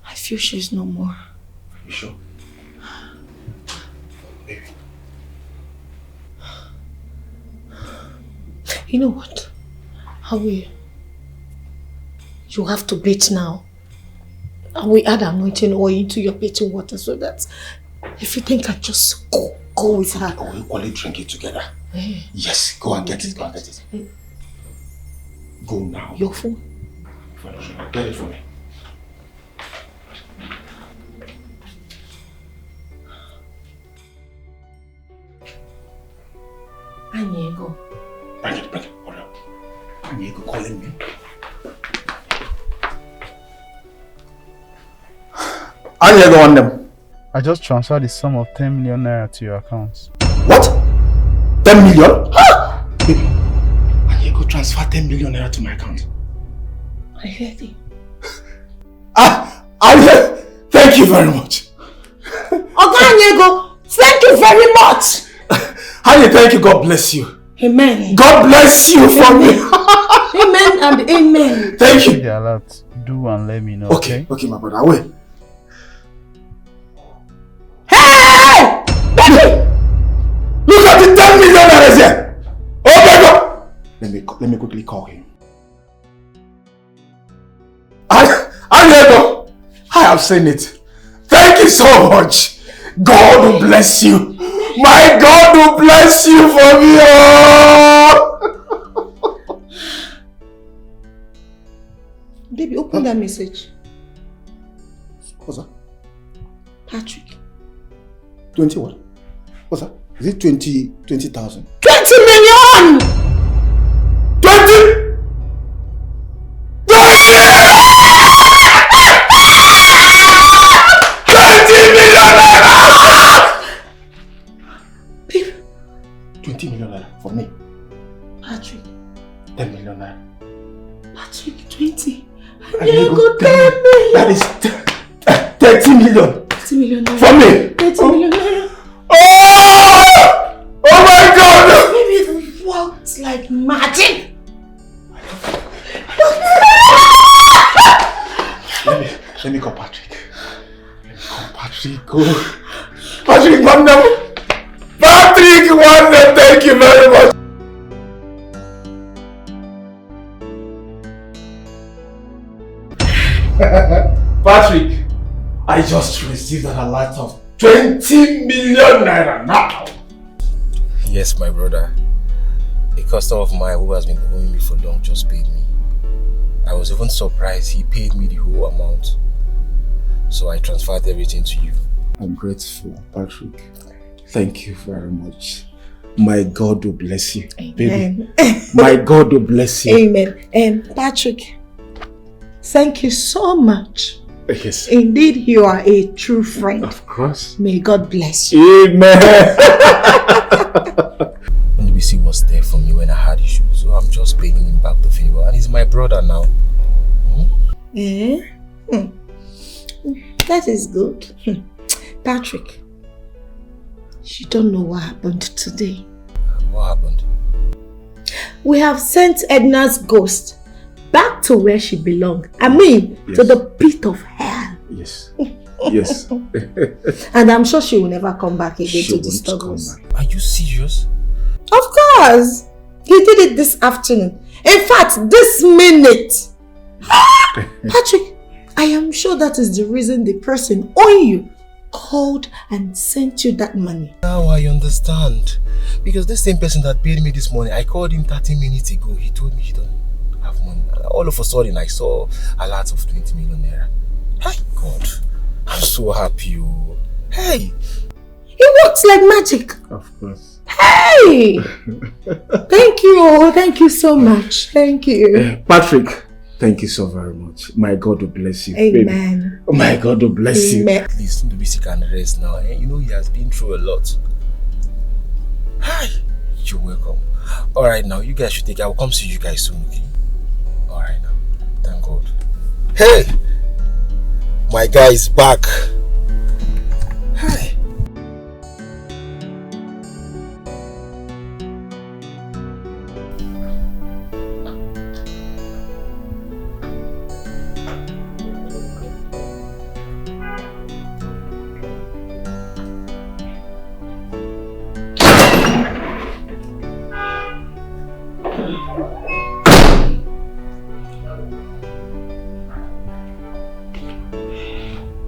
I feel she's no more. Are you sure? Baby. You know what? How will you have to bathe now? And we add anointing oil into your bathing water so that everything can just go with her. We equally drink it together. Yes, go and get it. Go and get it. Go now. Your phone? Get it for me. Anyego. Bring it. Hold on. Anyego calling me. Anyego on them. I just transferred the sum of 10 million naira to your account. What? 10 million? Huh? Baby, Anyego transfer 10 million naira to my account. I heard you. Thank you very much. Anyego, thank you very much. Thank you. God bless you. Amen. God bless you for me. Amen and amen. Thank you. The alert. Do and let me know. Okay, my brother. I will. Hey! Baby! Look at the 10 million that is here. Oh my God! Let me quickly call him. I have seen it. Thank you so much. God will bless you. My God will bless you for me. Oh! Baby, open that message. What's that? Patrick. 20 what? What's that? Is it 20,000? 20 million! 20! 20 million naira for me. Patrick. 10 million naira. Patrick, 20. I go 10 million. That is 30 million. 30 million naira. For me. 30 million naira. Oh! Oh my God! Baby, it worked like magic. Let me call Patrick. Patrick, oh. Patrick, Wanda. Patrick, Wanda, thank you very much. Patrick, I just received an alert of 20 million naira now. Yes, my brother. A customer of mine who has been owing me for long just paid me. I was even surprised he paid me the whole amount. So I transferred everything to you. I'm grateful, Patrick. Thank you very much. My God will bless you. Amen. Baby. My God will bless you. Amen. And Patrick, thank you so much. Yes. Indeed, you are a true friend. Of course. May God bless you. Amen. NBC was there for me when I had issues, so I'm just paying him back the favor. And he's my brother now. That is good. Patrick, you don't know what happened today. What happened? We have sent Edna's ghost back to where she belonged. I mean, yes. to the pit of hell. Yes. Yes. And I'm sure she will never come back again to disturb us. Are you serious? Of course. He did it this afternoon. In fact, this minute. Patrick, I am sure that is the reason the person owing you called and sent you that money. Now I understand. Because this same person that paid me this morning, I called him 30 minutes ago. He told me he don't have money. All of a sudden, I saw a lot of 20 million naira. Hey, God. I'm so happy. Oh. Hey. It works like magic. Of course. Hey. Thank you. Thank you so much. Thank you. Patrick, thank you so very much. My God will bless you. Amen. Baby. My God will bless you. At least NBC can rest now. You know he has been through a lot. Hi. You're welcome. Alright now, you guys should take it. I will come see you guys soon, okay? Alright now. Thank God. Hey! My guy is back. Hi.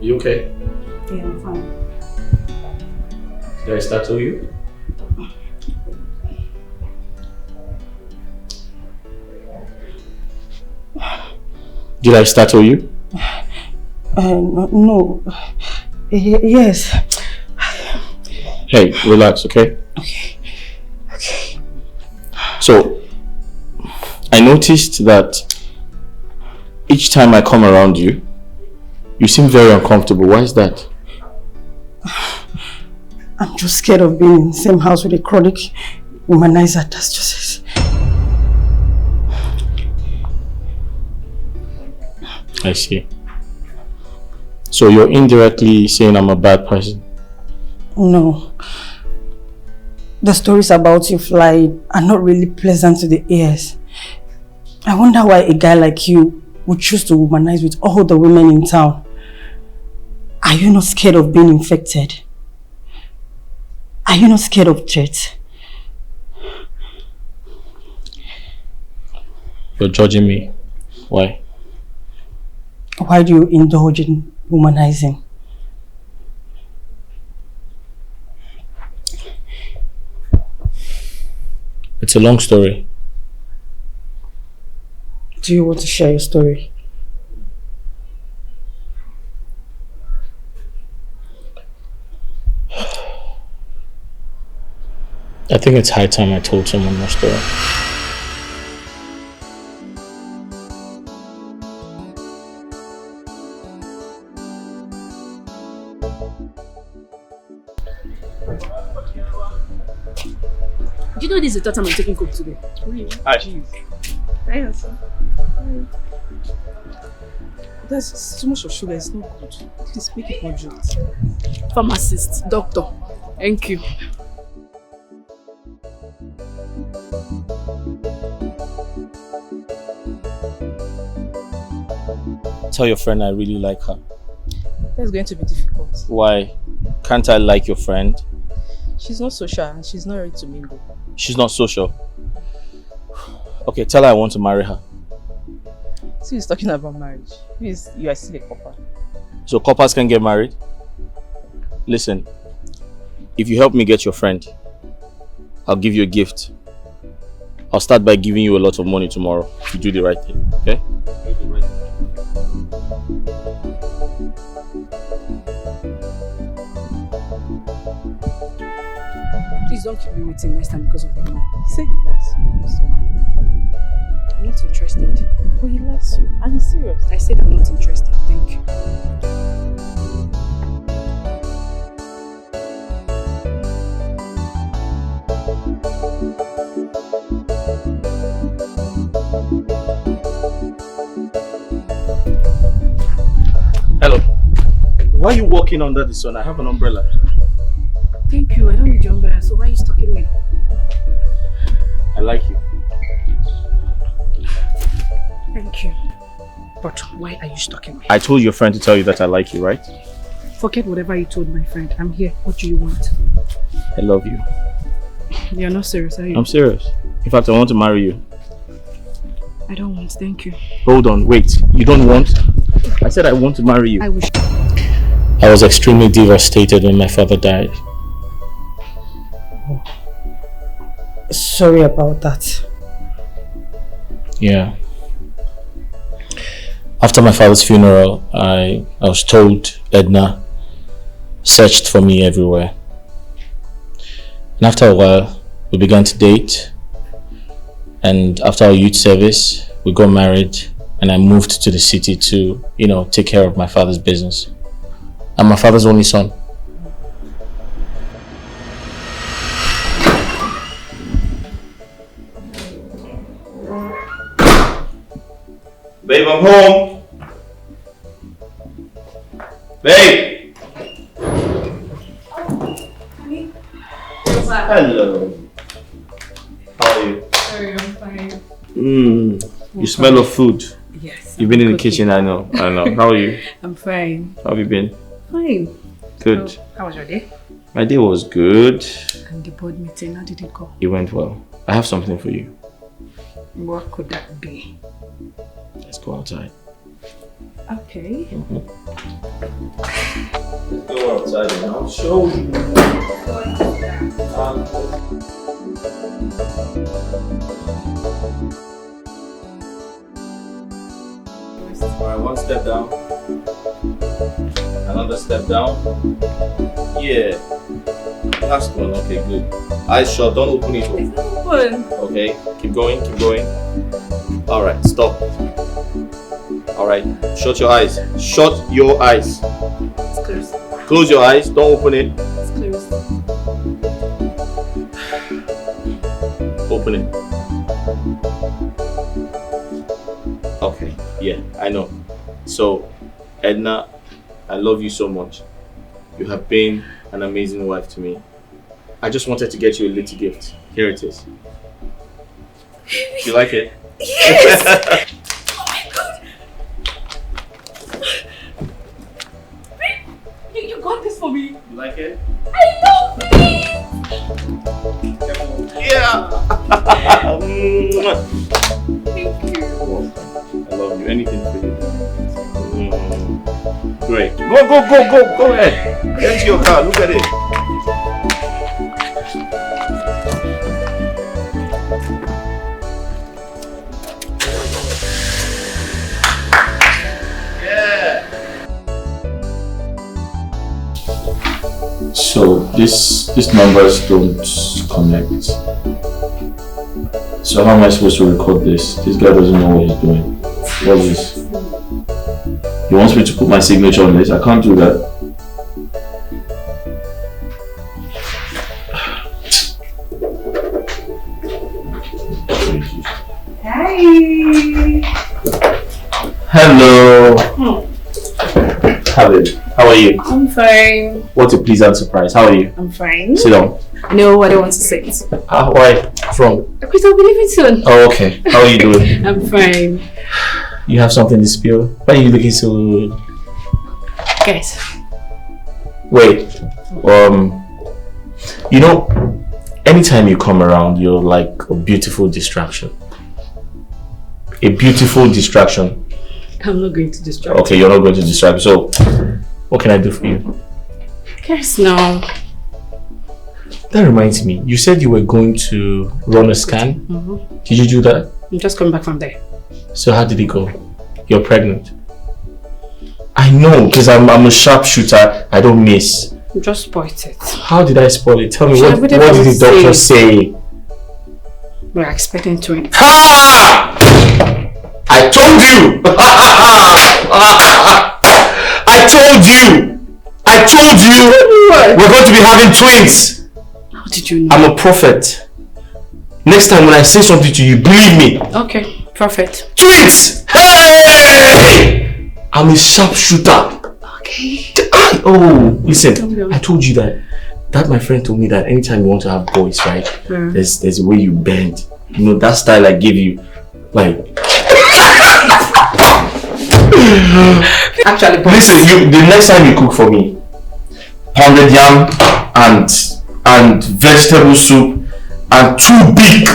You okay? Yeah, I'm fine. Did I startle you? Did I startle you? No. Yes. Hey, relax, okay? Okay. So, I noticed that each time I come around you, you seem very uncomfortable. Why is that? I'm just scared of being in the same house with a chronic womanizer. That's just it. I see. So you're indirectly saying I'm a bad person? No. The stories about you flying are not really pleasant to the ears. I wonder why a guy like you would choose to womanize with all the women in town. Are you not scared of being infected? Are you not scared of threats? You're judging me. Why? Why do you indulge in womanizing? It's a long story. Do you want to share your story? I think it's high time I told someone my story. Do you know this is the third time I'm taking coke today? Really? Hi. Yes. There's too much of sugar, it's not good. Please make it more juice. Pharmacist, doctor. Thank you. Tell your friend I really like her. That's going to be difficult. Why? Can't I like your friend? She's not social and she's not ready to mingle. She's not social. Okay, tell her I want to marry her. So he's talking about marriage. Please, you are still a couple. So couples can get married? Listen, if you help me get your friend, I'll give you a gift. I'll start by giving you a lot of money tomorrow if you do the right thing, okay? Please don't keep me waiting next time because of the man. He said he likes you. So I'm not interested. but he likes you. And he's serious. I said I'm not interested. Thank you. Hello. Why are you walking under the sun? I have an umbrella. Thank you. I don't need your umbrella, so why are you stalking me? I like you. Thank you. But why are you stalking me? I told your friend to tell you that I like you, right? Forget whatever you told my friend. I'm here. What do you want? I love you. You're not serious, are you? I'm serious. In fact, I want to marry you. I don't want. Thank you. Hold on, wait. You don't want? I said I want to marry you. I wish. I was extremely devastated when my father died. Sorry about that. Yeah. After my father's funeral, I was told Edna searched for me everywhere. And after a while, we began to date. And after our youth service, we got married and I moved to the city to, take care of my father's business. I'm my father's only son. Babe, I'm home. Babe! Hello. How are you? Sorry, I'm fine. You smell of food. Yes. You've been in the kitchen, I know. How are you? I'm fine. How have you been? Fine. Good. So, how was your day? My day was good. And the board meeting, how did it go? It went well. I have something for you. What could that be? Let's go outside. Okay. Let's go outside and I'll show you. Alright, one step down. Another step down. Yeah. Last one. Okay, good. Eyes shut. Don't open it. It's not open. Okay. Keep going. Keep going. Alright, stop. Alright. Shut your eyes. Shut your eyes. It's closed. Close your eyes. Don't open it. It's closed. Open it. Okay. Yeah, I know. So, Edna, I love you so much. You have been an amazing wife to me. I just wanted to get you a little gift. Here it is. You like it? Yes! Oh my god! You got this for me. You like it? I love it! Yeah! Thank you. You're welcome. I love you. Anything for you. Great. Go ahead. Get to your car. Look at it. So these numbers don't connect. So how am I supposed to record this? This guy doesn't know what he's doing. What is this? He wants me to put my signature on this. I can't do that. Hi. Hello. How are you? I'm fine. What a pleasant surprise. How are you? I'm fine. Sit down. No, I don't want to sit. Why? What's wrong? Because I'll be leaving soon. Oh, okay. How are you doing? I'm fine. You have something to spill? Why are you looking so... Guys. Wait. You know, anytime you come around, you're like a beautiful distraction. A beautiful distraction. I'm not going to distract. Okay, you're not going to distract. So, what can I do for you? Guys, no. That reminds me. You said you were going to run a scan. Did you do that? I'm just coming back from there. So how did it go? You're pregnant. I know, because I'm a sharpshooter. I don't miss. You just spoiled it. How did I spoil it? Tell me, what did the doctor say? We're expecting twins. Ha! I told you! I told you! We're going to be having twins! How did you know? I'm a prophet. Next time when I say something to you, believe me. Okay, prophet. Twins! Hey! I'm a sharpshooter. Okay. Oh, listen, I told you that my friend told me that anytime you want to have boys, right? There's a way you bend. You know, that style I give you. Like... Actually, listen, the next time you cook for me, pounded yam and vegetable soup and 2 big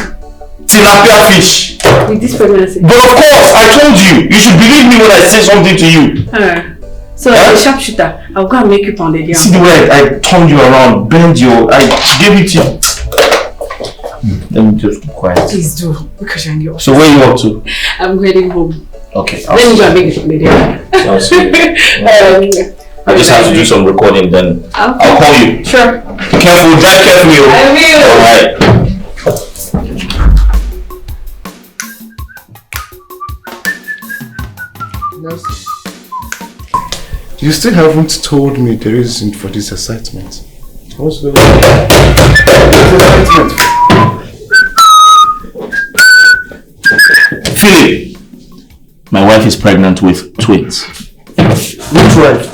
tilapia fish. With this pregnancy. But of course, I told you should believe me when I say something to you. So as a sharpshooter, I'll go and make you pounded yam. See the way I turned you around, I gave it to you. Let me just keep quiet. Please do, because you're in the office. So where are you up to? I'm heading home. Okay. Let me go and make the pounded yam. Sounds good. I just have to do some recording, then I'll call you. Sure. Careful, drive carefully. I will. Alright. You still haven't told me the reason for this excitement. What's the excitement? Philip, my wife is pregnant with twins. Which wife?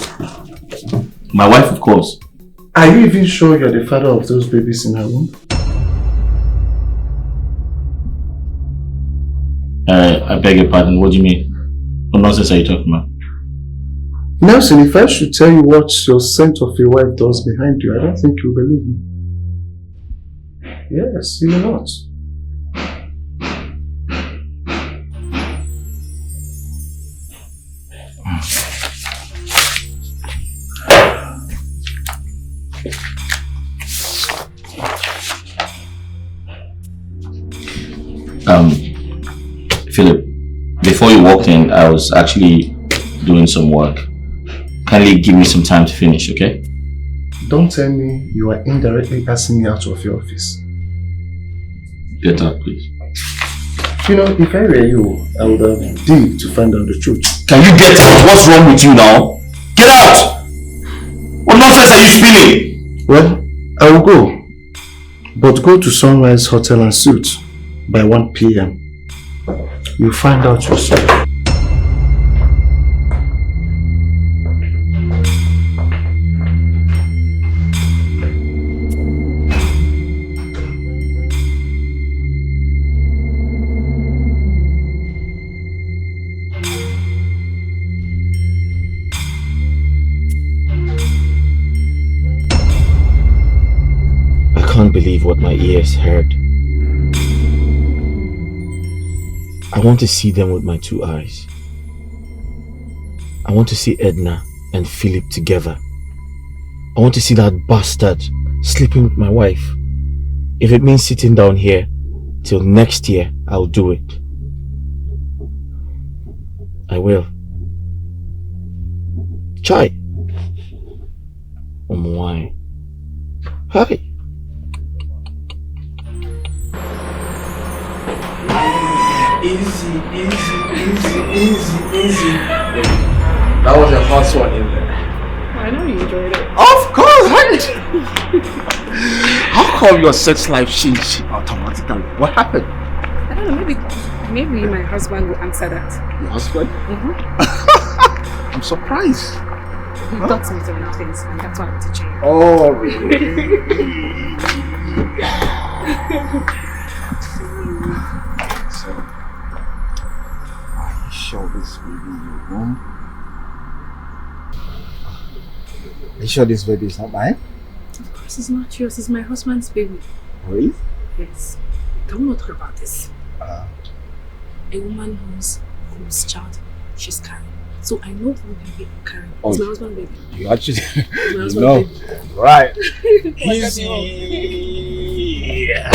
My wife, of course. Are you even sure you're the father of those babies in her womb? I beg your pardon, what do you mean? What nonsense are you talking about? Nelson, if I should tell you what your scent of your wife does behind you, I don't think you'll believe me. Yes, you will not. Philip, before you walked in, I was actually doing some work. Kindly give me some time to finish, okay? Don't tell me you are indirectly asking me out of your office. Get out, please. You know, if I were you, I would have dig to find out the truth. Can you get out? What's wrong with you now? Get out! What nonsense are you spilling? Well, I will go. But go to Sunrise Hotel and Suites by 1 p.m. You'll find out yourself. I can't believe what my ears heard. I want to see them with my 2 eyes. I want to see Edna and Philip together. I want to see that bastard sleeping with my wife. If it means sitting down here till next year, I'll do it. I will. Chai. Why? Hey. Easy. That was a hot one in there. I know you enjoyed it. Of course, right? How come your sex life changed automatically? What happened? I don't know, maybe my husband will answer that. Your husband? Mm-hmm. I'm surprised. He taught me so many things, and that's why I'm teaching you. Oh, really? So, are you sure this baby in your room? Are you sure this baby is not mine? Of course it's not yours, it's my husband's baby. Really? Yes. Don't not talk about this. Uh, A woman knows whose child she's carrying. So I know who baby I'm carrying. Oh, It's my husband's baby. you actually It's my you know. husband's baby. Right. Easy. Yeah.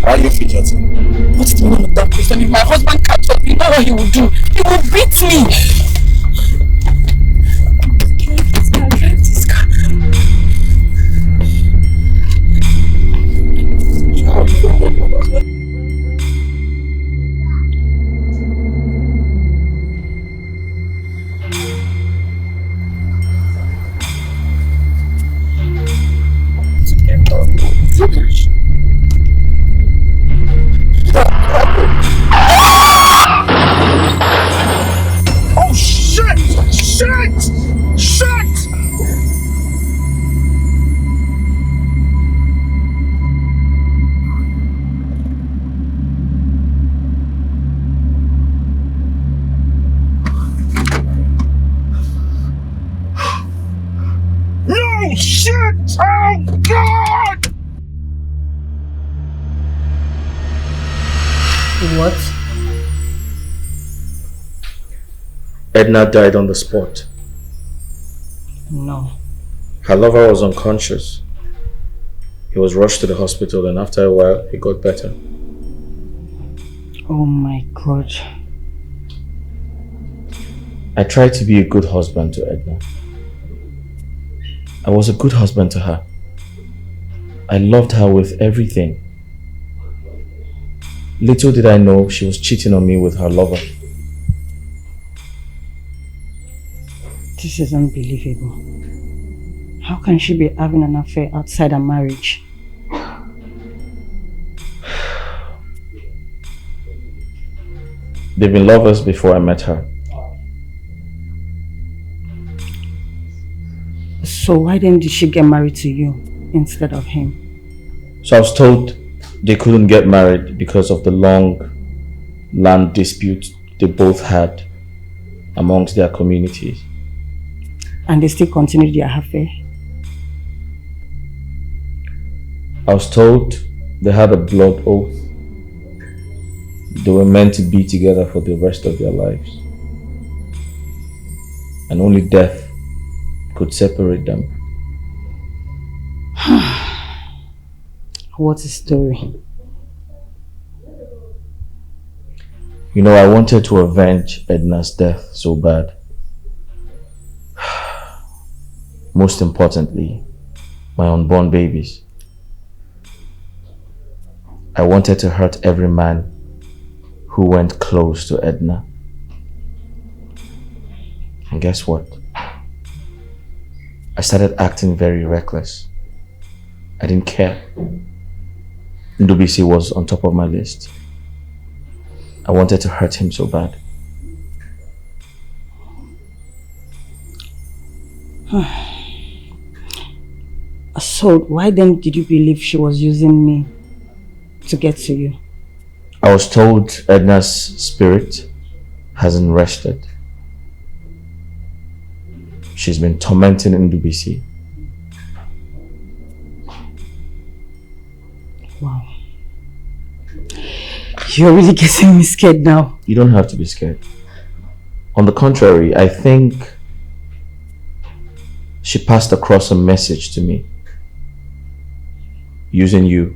Why are you fidgeting? What's the meaning of that question? If my husband catches up, you know what he will do? He will beat me! Shit! Oh God! What? Edna died on the spot. No. Her lover was unconscious. He was rushed to the hospital and after a while, he got better. Oh my God. I tried to be a good husband to Edna. I was a good husband to her. I loved her with everything. Little did I know she was cheating on me with her lover. This is unbelievable. How can she be having an affair outside her marriage? They've been lovers before I met her. So why then did she get married to you instead of him? So I was told they couldn't get married because of the long land dispute they both had amongst their communities. And they still continued their affair? I was told they had a blood oath. They were meant to be together for the rest of their lives. And only death could separate them. What a story. You know, I wanted to avenge Edna's death so bad. Most importantly, my unborn babies. I wanted to hurt every man who went close to Edna. And guess what? I started acting very reckless. I didn't care. Ndubisi was on top of my list. I wanted to hurt him so bad. So why then did you believe she was using me to get to you? I was told Edna's spirit hasn't rested. She's been tormenting Ndubisi. Wow. You're really getting me scared now. You don't have to be scared. On the contrary, I think she passed across a message to me using you.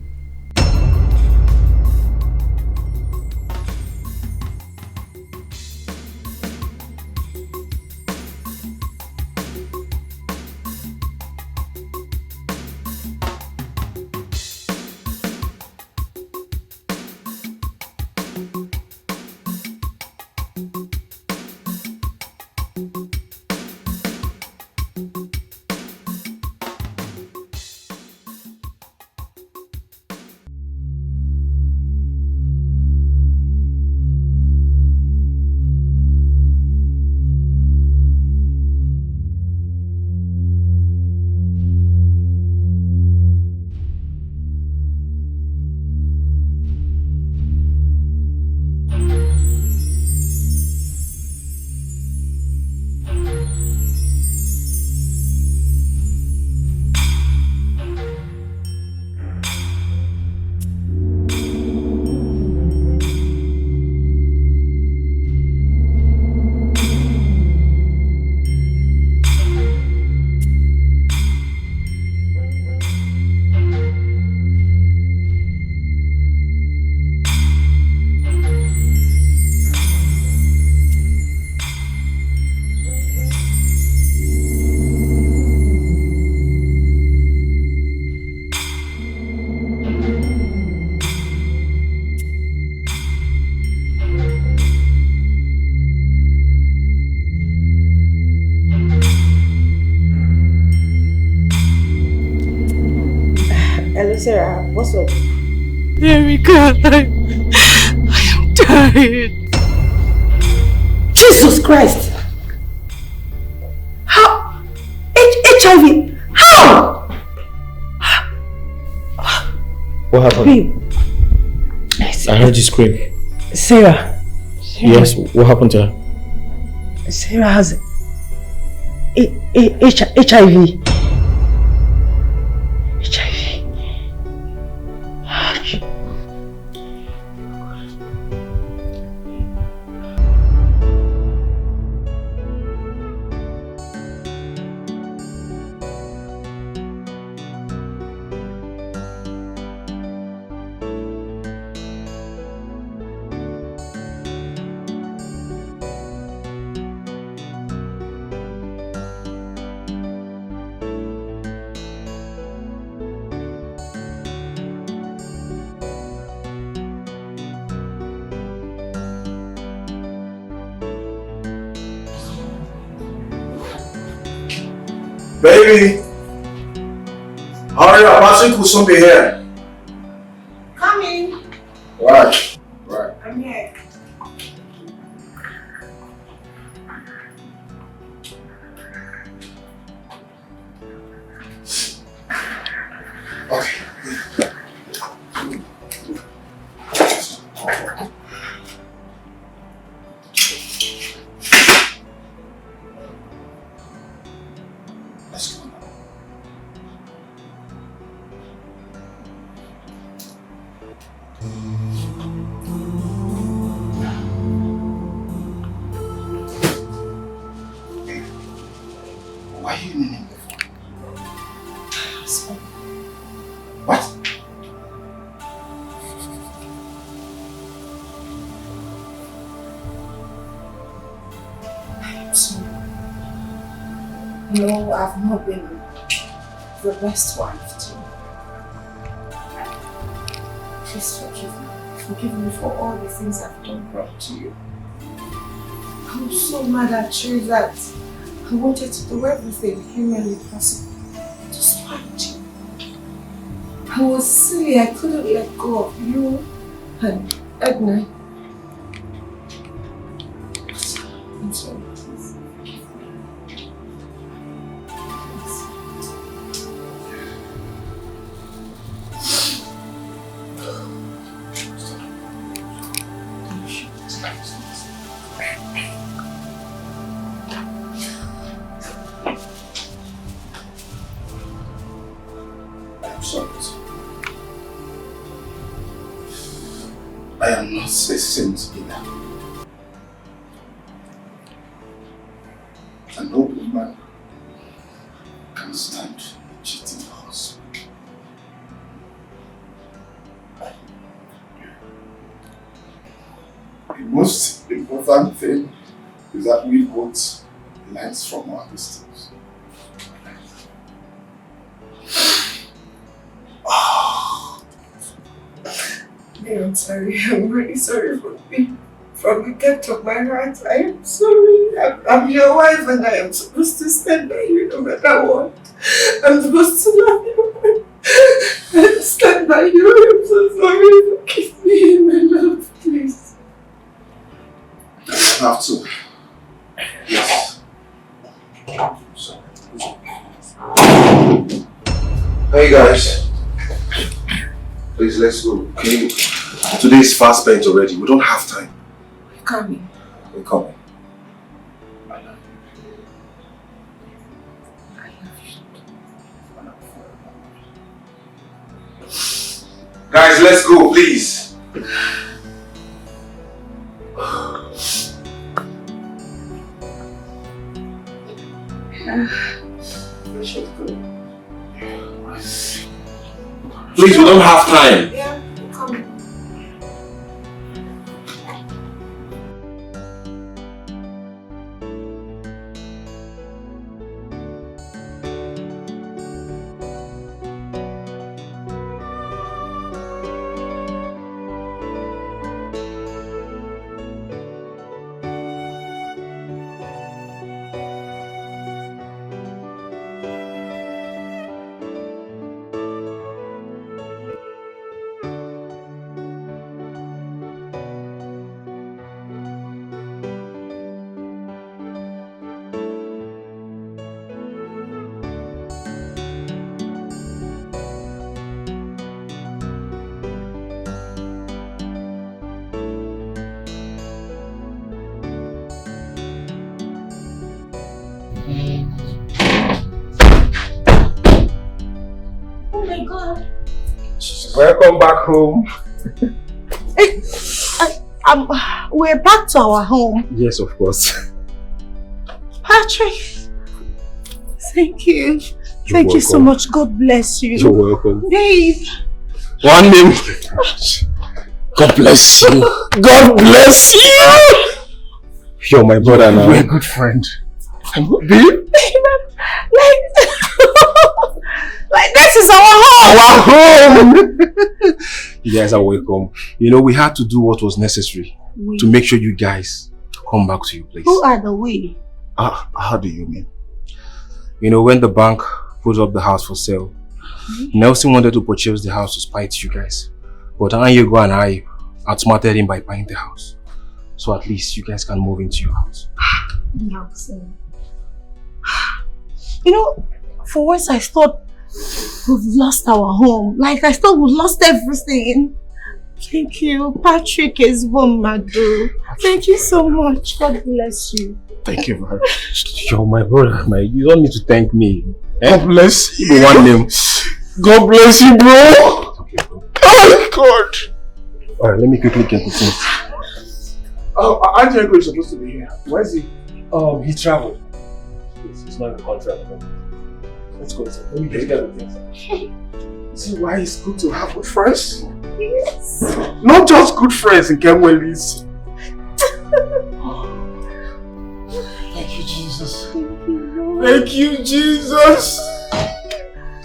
Sarah, what's up? Erica, I am tired. Jesus Christ! How? HIV? How? What happened? Babe. I heard you scream. Sarah. Yes, what happened to her? Sarah has HIV. Baby! Hurry up, Patrick will soon be here. Coming. Right, right. I'm here. Okay. Let's go now. Why are you kneeling before? What? I'm sorry. No, I've not been the best wife to you. Please forgive me. Forgive me for all the things I've done wrong to you. I was so mad at you that I wanted to do everything humanly possible to spite you. I was silly. I couldn't let go of you and Edna. I'm sorry, please. I'm sorry. I am not a saint either. A noble man can stand cheating us. The most important thing is that we both learn from our mistakes. I'm sorry. I'm really sorry from the depth of my heart. I am sorry. I'm your wife and I am supposed to stand by you no matter what. I'm supposed to love you and stand by you. I'm so sorry. Forgive me, my love, please. I have to. Yes. Hey guys. Please, let's go. Okay. Today is fast spent already. We don't have time. We're coming. We're coming. Guys, let's go, please. We should go. Please, we don't have time. Yeah, we're coming. Oh my God. Welcome back home. Hey, we're back to our home. Yes, of course. Patrick, thank you. You're Thank you so welcome. much. God bless you. You're welcome. Babe. One name. God bless you. God bless you. You're my brother now. You're a good friend. Babe? Like this is our home. Our home. You guys are welcome. You know, we had to do what was necessary to make sure you guys come back to your place. Who are the we? How do you mean? You know, when the bank put up the house for sale, Nelson wanted to purchase the house to spite you guys. But Anyego and I outsmarted him by buying the house. So at least you guys can move into your house. Nelson. You know, for once I thought we've lost our home. Like I thought we lost everything. Thank you. Patrick is home, Madu. Thank you so much. God bless you. Thank you very much. You're my brother, man. You don't need to thank me. God bless you. One name. God bless you, bro. Okay, bro. Oh, God. Alright, let me quickly get the things. Oh, Angelo is supposed to be here. Where is he? He traveled. It's not in the contract. Let's go. Let me get the things. See why it's good to have good friends? Yes. Not just good friends in Kenwellis. Thank you, Jesus. Thank you, Jesus.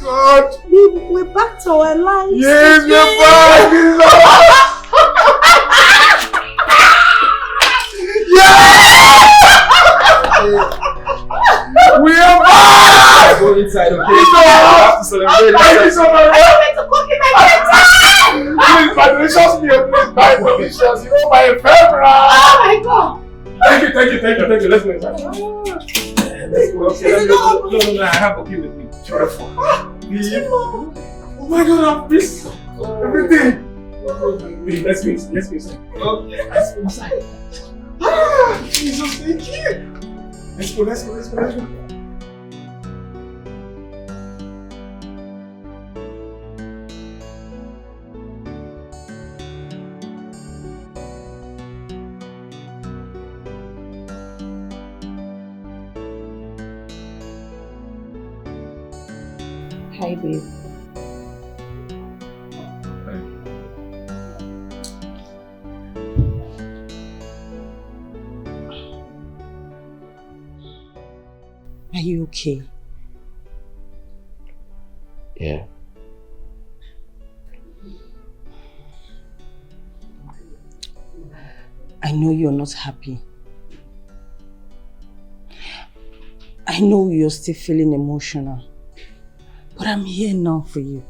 God. We're back to our lives. Yes, we're back. We are back! Go inside, okay? We have to celebrate. Thank you so much. Please, my delicious meal, please, my delicious. You know, my favorite. Oh my God. Thank you. Let's go inside. Let's go. Okay, no, I have a key with me. Beautiful. Oh my God, I've missed everything. Let's go inside. Okay, let's go inside. Jesus, thank you. Let's go. Hi, babe. Are you okay? Yeah. I know you're not happy. I know you're still feeling emotional. But I'm here now for you.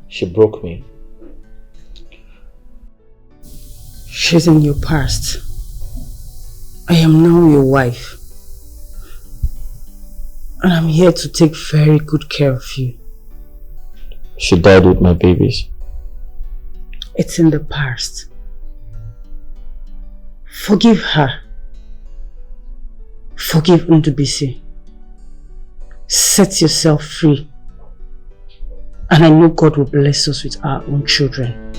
She broke me. She's in your past. I am now your wife. And I'm here to take very good care of you. She died with my babies. It's in the past. Forgive her. Forgive Ndubisi. Set yourself free. And I know God will bless us with our own children.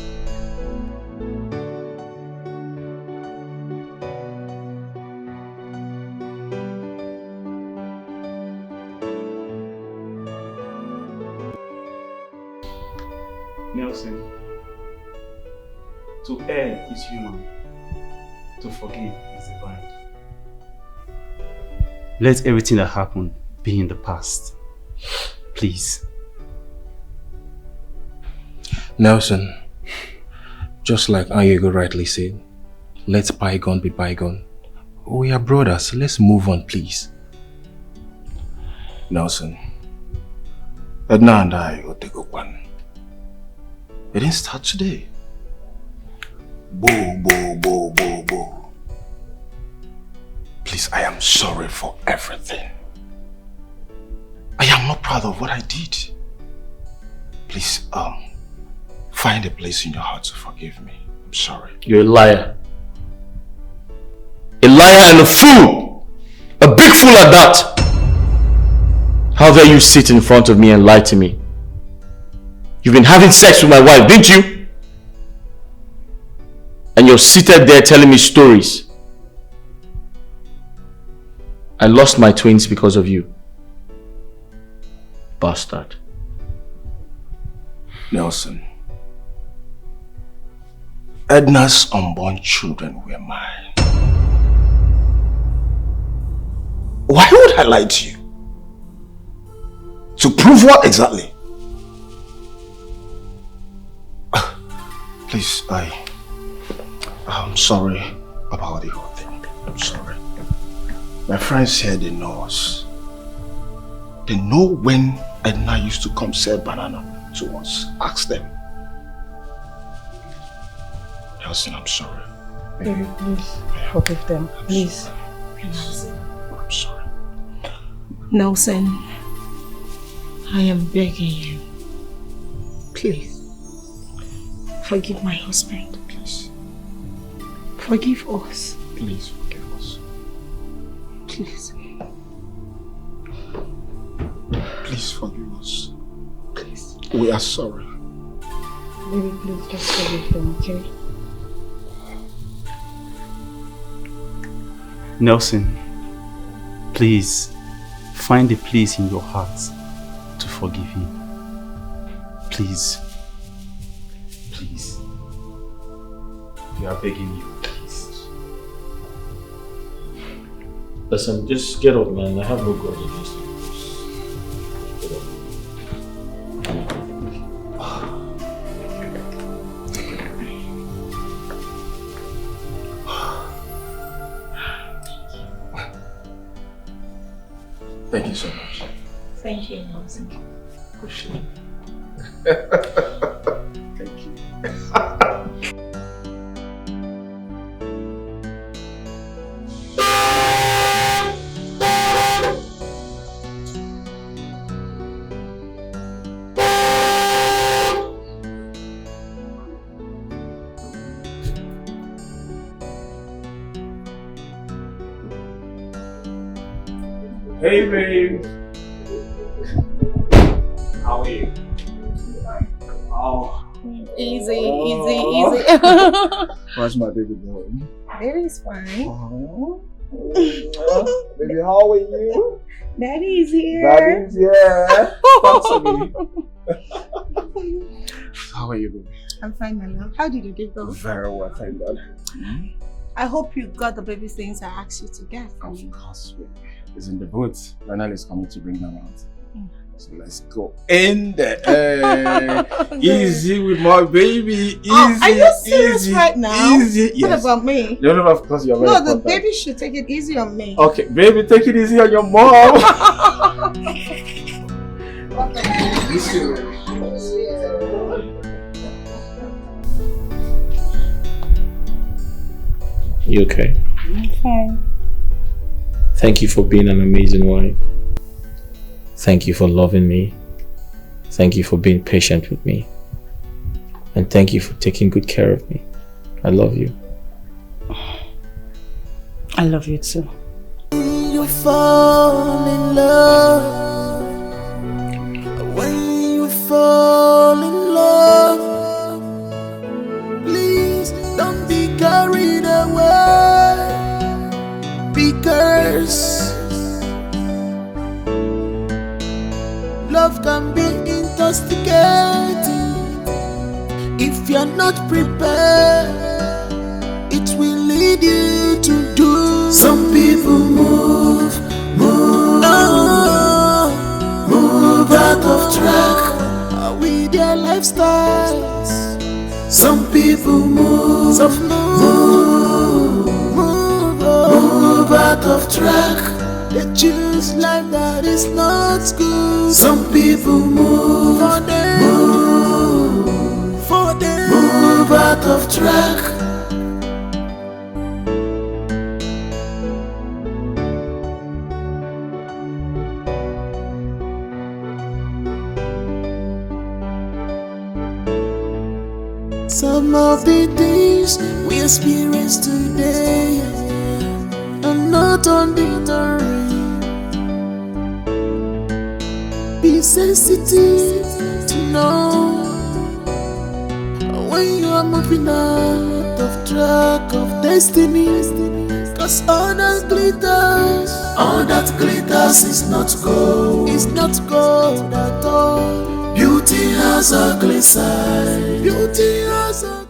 Nelson, to err is human, to forgive is divine. Let everything that happened be in the past. Please. Nelson, just like Anyego rightly said, let bygone be bygone. We are brothers, let's move on, please. Nelson, Edna and I will take up one. It didn't start today. Boo. Please, I am sorry for everything. I am not proud of what I did. Please, find a place in your heart to forgive me. I'm sorry. You're a liar. A liar and a fool! A big fool at that! How dare you sit in front of me and lie to me? You've been having sex with my wife, didn't you? And you're seated there telling me stories. I lost my twins because of you. Bastard. Nelson, Edna's unborn children were mine. Why would I lie to you? To prove what exactly? Please, I'm sorry about the whole thing. I'm sorry. My friends here, they know us. They know when Edna used to come sell banana to us. Ask them. Nelson, I'm sorry. Baby, please forgive them. Please. I'm sorry. Nelson, I am begging you. Please. Forgive my husband. Please. Forgive us. Please forgive us. Please. Please forgive us. Please. We are sorry. Baby, please just forgive them, okay? Nelson, please find a place in your heart to forgive him. Please. Please. We are begging you, please. Listen, just get up, man. I have no grudge against you. Just get up. Thank you so much. Thank you, Nelson. Appreciate it. Thank you. Hey, babe. How are you? Oh. Easy. How's my baby doing? Baby's fine. Baby, how are you? Daddy's here. Daddy's here. Talk to me. How are you, baby? I'm fine, my love. How did you get those? Very well, thank God. I hope you got the baby things I asked you to get for me. Of course, baby. It's in the boot. Lionel is coming to bring them out. So let's go in there. Easy with my baby. Easy. Are you serious right now? Easy. What Yes. about me? No, of course you're very No, the important. baby should take it easy on me. Okay, baby, take it easy on your mom. You okay? I'm fine. Thank you for being an amazing wife. Thank you for loving me. Thank you for being patient with me. And thank you for taking good care of me. I love you. I love you too. You fall in love. When you fall in love, please don't be carried away, because love can be intoxicating. If you're not prepared, it will lead you to do. Some people move out of track with their lifestyles. Some people move out of track. They choose life that is not good. Some people move out of track. Some of the things we experience today are not ordinary. Be sensitive to know when you are moving out of track of destiny. Cause all that glitters is not gold. It's not gold at all. Beauty has ugly side. Beauty has ugly